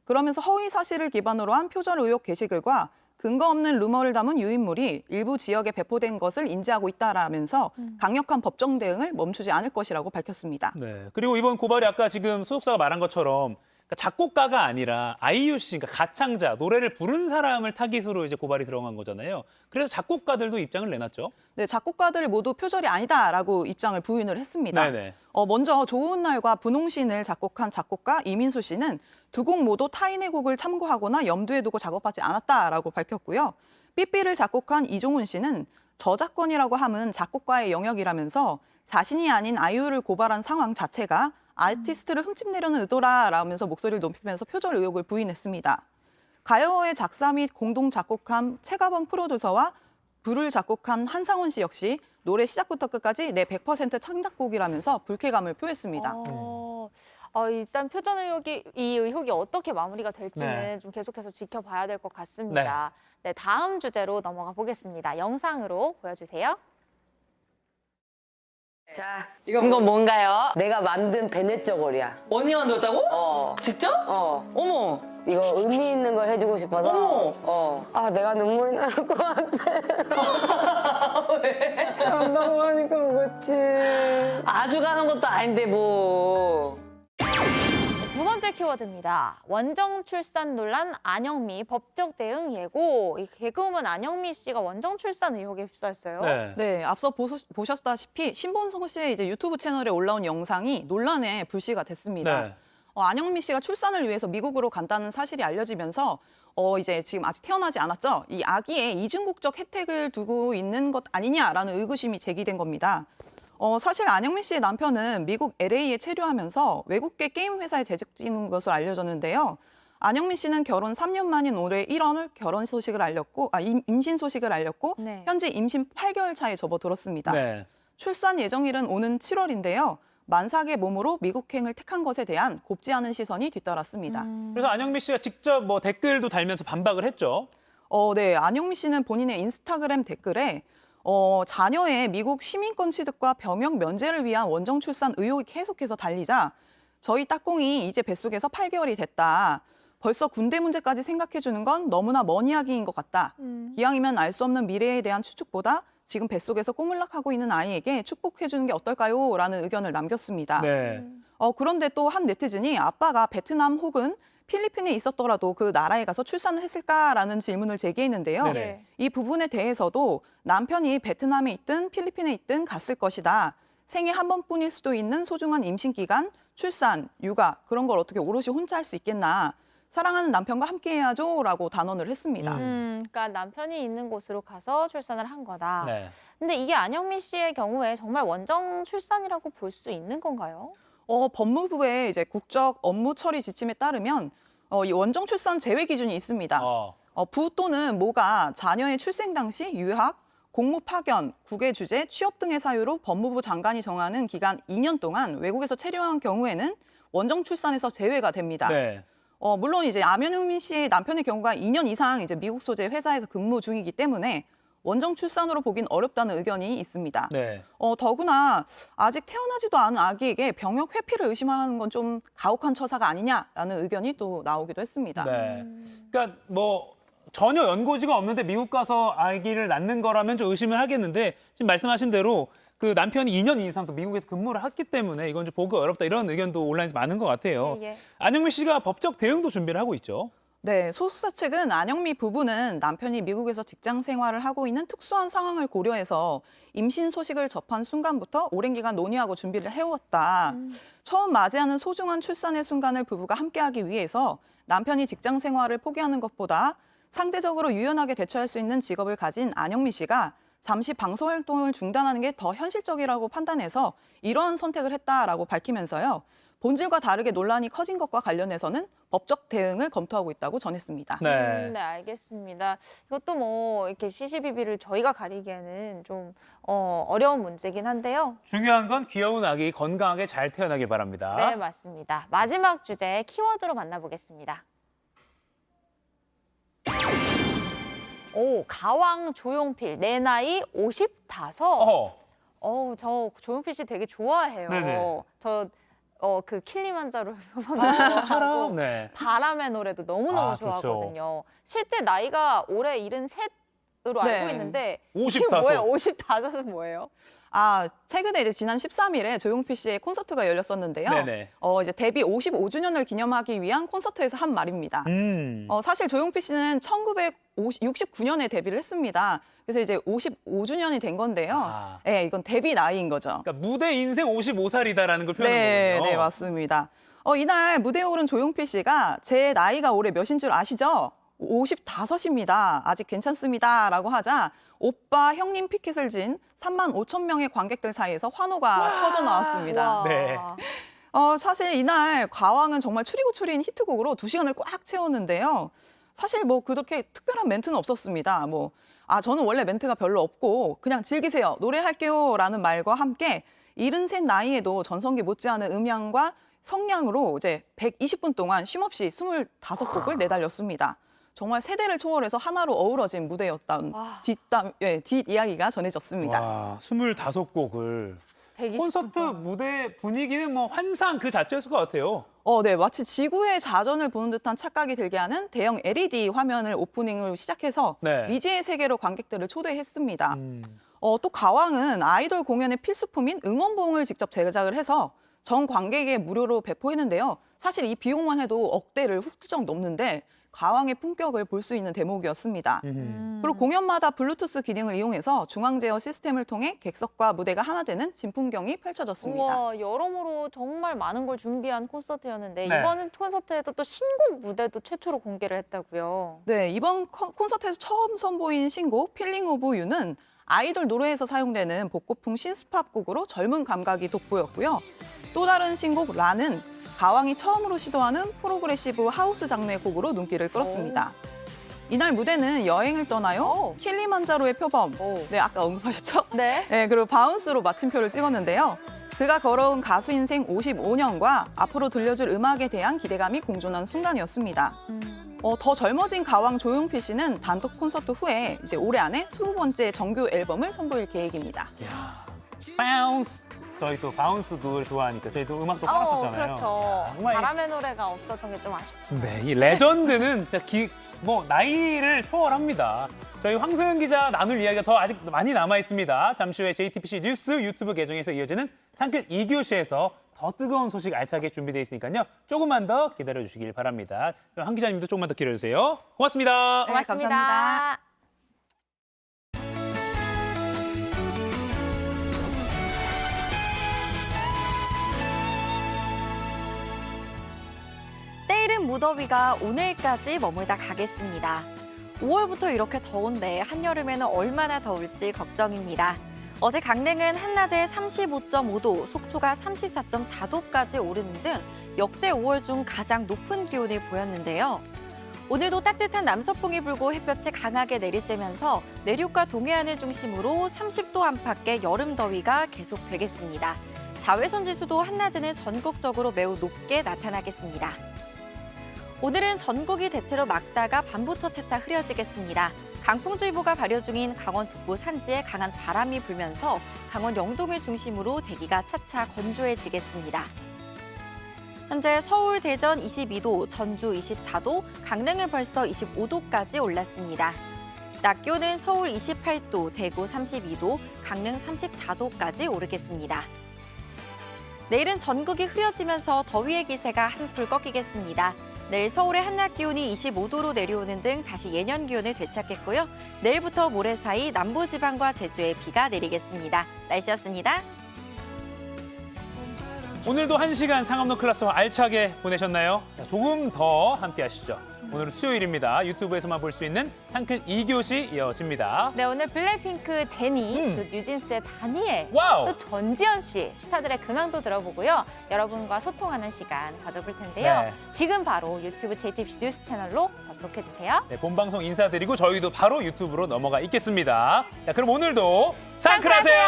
그러면서 허위 사실을 기반으로 한 표절 의혹 게시글과 근거 없는 루머를 담은 유인물이 일부 지역에 배포된 것을 인지하고 있다라면서 강력한 법정 대응을 멈추지 않을 것이라고 밝혔습니다. 네. 그리고 이번 고발이 아까 지금 소속사가 말한 것처럼 작곡가가 아니라 아이유 씨, 그러니까 가창자, 노래를 부른 사람을 타깃으로 이제 고발이 들어간 거잖아요. 그래서 작곡가들도 입장을 내놨죠. 네, 작곡가들 모두 표절이 아니다라고 입장을 부인을 했습니다. 네네. 먼저 좋은 날과 분홍신을 작곡한 작곡가 이민수 씨는 두 곡 모두 타인의 곡을 참고하거나 염두에 두고 작업하지 않았다라고 밝혔고요. 삐삐를 작곡한 이종훈 씨는 저작권이라고 함은 작곡가의 영역이라면서 자신이 아닌 아이유를 고발한 상황 자체가 아티스트를 흠집내려는 의도라라면서 목소리를 높이면서 표절 의혹을 부인했습니다. 가요의 작사 및 공동 작곡한 최가범 프로듀서와 불을 작곡한 한상원 씨 역시 노래 시작부터 끝까지 내 100% 창작곡이라면서 불쾌감을 표했습니다. 일단 표절 이 의혹이 어떻게 마무리가 될지는 네. 좀 계속해서 지켜봐야 될 것 같습니다. 네, 다음 주제로 넘어가 보겠습니다. 영상으로 보여주세요. 자, 이건 뭔가요? 내가 만든 베넷 저고리야. 언니가 만들었다고? 직접? 어머. 이거 의미 있는 걸 해주고 싶어서. 아, 내가 눈물이 날 것 같아. 왜? 간다고 하니까 그렇지. 아주 가는 것도 아닌데 뭐. 두 번째 키워드입니다. 원정 출산 논란 안영미 법적 대응 예고. 이 개그우먼 안영미 씨가 원정 출산 의혹에 휩싸였어요. 네, 앞서 보셨다시피 신본성 씨의 이제 유튜브 채널에 올라온 영상이 논란에 불씨가 됐습니다. 네. 안영미 씨가 출산을 위해서 미국으로 간다는 사실이 알려지면서 이제 지금 아직 태어나지 않았죠. 이 아기에 이중국적 혜택을 두고 있는 것 아니냐라는 의구심이 제기된 겁니다. 사실 안영미 씨의 남편은 미국 LA에 체류하면서 외국계 게임 회사에 재직하는 것으로 알려졌는데요. 안영미 씨는 결혼 3년 만인 올해 1월 결혼 소식을 알렸고, 임신 소식을 알렸고, 네. 현재 임신 8개월 차에 접어들었습니다. 네. 출산 예정일은 오는 7월인데요. 만삭의 몸으로 미국행을 택한 것에 대한 곱지 않은 시선이 뒤따랐습니다. 그래서 안영미 씨가 직접 뭐 댓글도 달면서 반박을 했죠. 네, 안영미 씨는 본인의 인스타그램 댓글에 자녀의 미국 시민권 취득과 병역 면제를 위한 원정 출산 의혹이 계속해서 달리자 저희 딱공이 이제 뱃속에서 8개월이 됐다. 벌써 군대 문제까지 생각해주는 건 너무나 먼 이야기인 것 같다. 기왕이면 알 수 없는 미래에 대한 추측보다 지금 뱃속에서 꼬물락하고 있는 아이에게 축복해주는 게 어떨까요? 라는 의견을 남겼습니다. 네. 그런데 또 한 네티즌이 아빠가 베트남 혹은 필리핀에 있었더라도 그 나라에 가서 출산을 했을까라는 질문을 제기했는데요. 네네. 이 부분에 대해서도 남편이 베트남에 있든 필리핀에 있든 갔을 것이다. 생애 한 번뿐일 수도 있는 소중한 임신 기간, 출산, 육아 그런 걸 어떻게 오롯이 혼자 할 수 있겠나. 사랑하는 남편과 함께 해야죠 라고 단언을 했습니다. 그러니까 남편이 있는 곳으로 가서 출산을 한 거다. 네. 근데 이게 안영미 씨의 경우에 정말 원정 출산이라고 볼 수 있는 건가요? 법무부의 이제 국적 업무 처리 지침에 따르면 이 원정 출산 제외 기준이 있습니다. 부 또는 모가 자녀의 출생 당시 유학, 공무 파견, 국외 주재, 취업 등의 사유로 법무부 장관이 정하는 기간 2년 동안 외국에서 체류한 경우에는 원정 출산에서 제외가 됩니다. 네. 물론 이제 안영미 씨의 남편의 경우가 2년 이상 이제 미국 소재 회사에서 근무 중이기 때문에 원정 출산으로 보긴 어렵다는 의견이 있습니다. 네. 더구나 아직 태어나지도 않은 아기에게 병역 회피를 의심하는 건 좀 가혹한 처사가 아니냐라는 의견이 또 나오기도 했습니다. 네. 그러니까 뭐 전혀 연고지가 없는데 미국 가서 아기를 낳는 거라면 좀 의심을 하겠는데 지금 말씀하신 대로 그 남편이 2년 이상 또 미국에서 근무를 했기 때문에 이건 좀 보기 어렵다 이런 의견도 온라인에서 많은 것 같아요. 예. 안영미 씨가 법적 대응도 준비를 하고 있죠. 네, 소속사 측은 안영미 부부는 남편이 미국에서 직장 생활을 하고 있는 특수한 상황을 고려해서 임신 소식을 접한 순간부터 오랜 기간 논의하고 준비를 해왔다. 처음 맞이하는 소중한 출산의 순간을 부부가 함께하기 위해서 남편이 직장 생활을 포기하는 것보다 상대적으로 유연하게 대처할 수 있는 직업을 가진 안영미 씨가 잠시 방송 활동을 중단하는 게 더 현실적이라고 판단해서 이러한 선택을 했다라고 밝히면서요. 본질과 다르게 논란이 커진 것과 관련해서는 법적 대응을 검토하고 있다고 전했습니다. 네, 알겠습니다. 이것도 뭐 이렇게 시시비비를 저희가 가리기에는 좀 어려운 문제긴 한데요. 중요한 건 귀여운 아기 건강하게 잘 태어나길 바랍니다. 네, 맞습니다. 마지막 주제 키워드로 만나보겠습니다. 오, 가왕 조용필, 내 나이 55. 저 조용필 씨 되게 좋아해요. 네네. 그 킬리만자로 표방하고 네. 바람의 노래도 너무너무 좋아하거든요. 실제 나이가 올해 73으로 알고 있는데 55. 이게 뭐예요? 55은 뭐예요? 최근에 이제 지난 13일에 조용필 씨의 콘서트가 열렸었는데요. 네네. 이제 데뷔 55주년을 기념하기 위한 콘서트에서 한 말입니다. 사실 조용필 씨는 1969년에 데뷔를 했습니다. 그래서 이제 55주년이 된 건데요. 네, 이건 데뷔 나이인 거죠. 그러니까 무대 인생 55살이다라는 걸 표현한 거군요. 네, 맞습니다. 이날 무대에 오른 조용필 씨가 제 나이가 올해 몇인 줄 아시죠? 55입니다. 아직 괜찮습니다. 라고 하자 오빠 형님 피켓을 진 3만 5천 명의 관객들 사이에서 환호가 터져 나왔습니다. 네. 사실 이날 가왕은 정말 추리고 추린 히트곡으로 2시간을 꽉 채웠는데요. 사실 뭐 그렇게 특별한 멘트는 없었습니다. 저는 원래 멘트가 별로 없고 그냥 즐기세요. 노래할게요. 라는 말과 함께 73 나이에도 전성기 못지않은 음향과 성량으로 이제 120분 동안 쉼없이 25곡을 내달렸습니다. 정말 세대를 초월해서 하나로 어우러진 무대였던 뒷이야기가 전해졌습니다. 와, 25곡을. 콘서트 무대 분위기는 뭐 환상 그 자체였을 것 같아요. 네, 마치 지구의 자전을 보는 듯한 착각이 들게 하는 대형 LED 화면을 오프닝으로 시작해서 미지의 세계로 관객들을 초대했습니다. 또 가왕은 아이돌 공연의 필수품인 응원봉을 직접 제작을 해서 전 관객에게 무료로 배포했는데요. 사실 이 비용만 해도 억대를 훌쩍 넘는데 가왕의 품격을 볼 수 있는 대목이었습니다. 그리고 공연마다 블루투스 기능을 이용해서 중앙 제어 시스템을 통해 객석과 무대가 하나 되는 진풍경이 펼쳐졌습니다. 우와, 여러모로 정말 많은 걸 준비한 콘서트였는데 이번 콘서트에도 또 신곡 무대도 최초로 공개를 했다고요. 네, 이번 콘서트에서 처음 선보인 신곡 필링 오브 유는 아이돌 노래에서 사용되는 복고풍 신스팝 곡으로 젊은 감각이 돋보였고요. 또 다른 신곡 라는 가왕이 처음으로 시도하는 프로그레시브 하우스 장르의 곡으로 눈길을 끌었습니다. 이날 무대는 여행을 떠나요. 킬리만자로의 표범, 네, 아까 언급하셨죠? 네. 네, 그리고 바운스로 마침표를 찍었는데요. 그가 걸어온 가수 인생 55년과 앞으로 들려줄 음악에 대한 기대감이 공존한 순간이었습니다. 더 젊어진 가왕 조용필 씨는 단독 콘서트 후에 이제 올해 안에 20번째 정규 앨범을 선보일 계획입니다. 바운스. 저희 또 바운스 노래 좋아하니까 저희도 음악도 깔았었잖아요. 그렇죠. 정말 바람의 노래가 없었던 게 좀 아쉽죠. 네, 이 레전드는 진짜 나이를 초월합니다. 저희 황소연 기자 나눌 이야기가 더 아직 많이 남아 있습니다. 잠시 후에 JTBC 뉴스 유튜브 계정에서 이어지는 상길 2교시에서 더 뜨거운 소식 알차게 준비되어 있으니까요. 조금만 더 기다려 주시길 바랍니다. 황 기자님도 조금만 더 기다려주세요. 고맙습니다. 고맙습니다. 네, 감사합니다. 때이른 무더위가 오늘까지 머물다 가겠습니다. 5월부터 이렇게 더운데 한여름에는 얼마나 더울지 걱정입니다. 어제 강릉은 한낮에 35.5도, 속초가 34.4도까지 오르는 등 역대 5월 중 가장 높은 기온을 보였는데요. 오늘도 따뜻한 남서풍이 불고 햇볕이 강하게 내리쬐면서 내륙과 동해안을 중심으로 30도 안팎의 여름 더위가 계속되겠습니다. 자외선 지수도 한낮에는 전국적으로 매우 높게 나타나겠습니다. 오늘은 전국이 대체로 맑다가 밤부터 차차 흐려지겠습니다. 강풍주의보가 발효 중인 강원 북부 산지에 강한 바람이 불면서 강원 영동을 중심으로 대기가 차차 건조해지겠습니다. 현재 서울, 대전 22도, 전주 24도, 강릉은 벌써 25도까지 올랐습니다. 낮 기온은 서울 28도, 대구 32도, 강릉 34도까지 오르겠습니다. 내일은 전국이 흐려지면서 더위의 기세가 한풀 꺾이겠습니다. 내일 서울의 한낮 기온이 25도로 내려오는 등 다시 예년 기온을 되찾겠고요. 내일부터 모레 사이 남부지방과 제주에 비가 내리겠습니다. 날씨였습니다. 오늘도 1시간 상암로 클래스와 알차게 보내셨나요? 자, 조금 더 함께 하시죠. 오늘은 수요일입니다. 유튜브에서만 볼 수 있는 상큼 2교시 이어집니다. 네, 오늘 블랙핑크 제니, 또 뉴진스의 다니엘, 와우! 또 전지현 씨, 스타들의 근황도 들어보고요. 여러분과 소통하는 시간 가져볼 텐데요. 네. 지금 바로 유튜브 JTBC 뉴스 채널로 접속해주세요. 네, 본방송 인사드리고 저희도 바로 유튜브로 넘어가 있겠습니다. 자, 그럼 오늘도 상클하세요!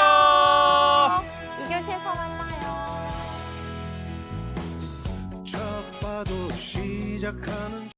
2교시에서 만나요. 첫 봐도 시작하는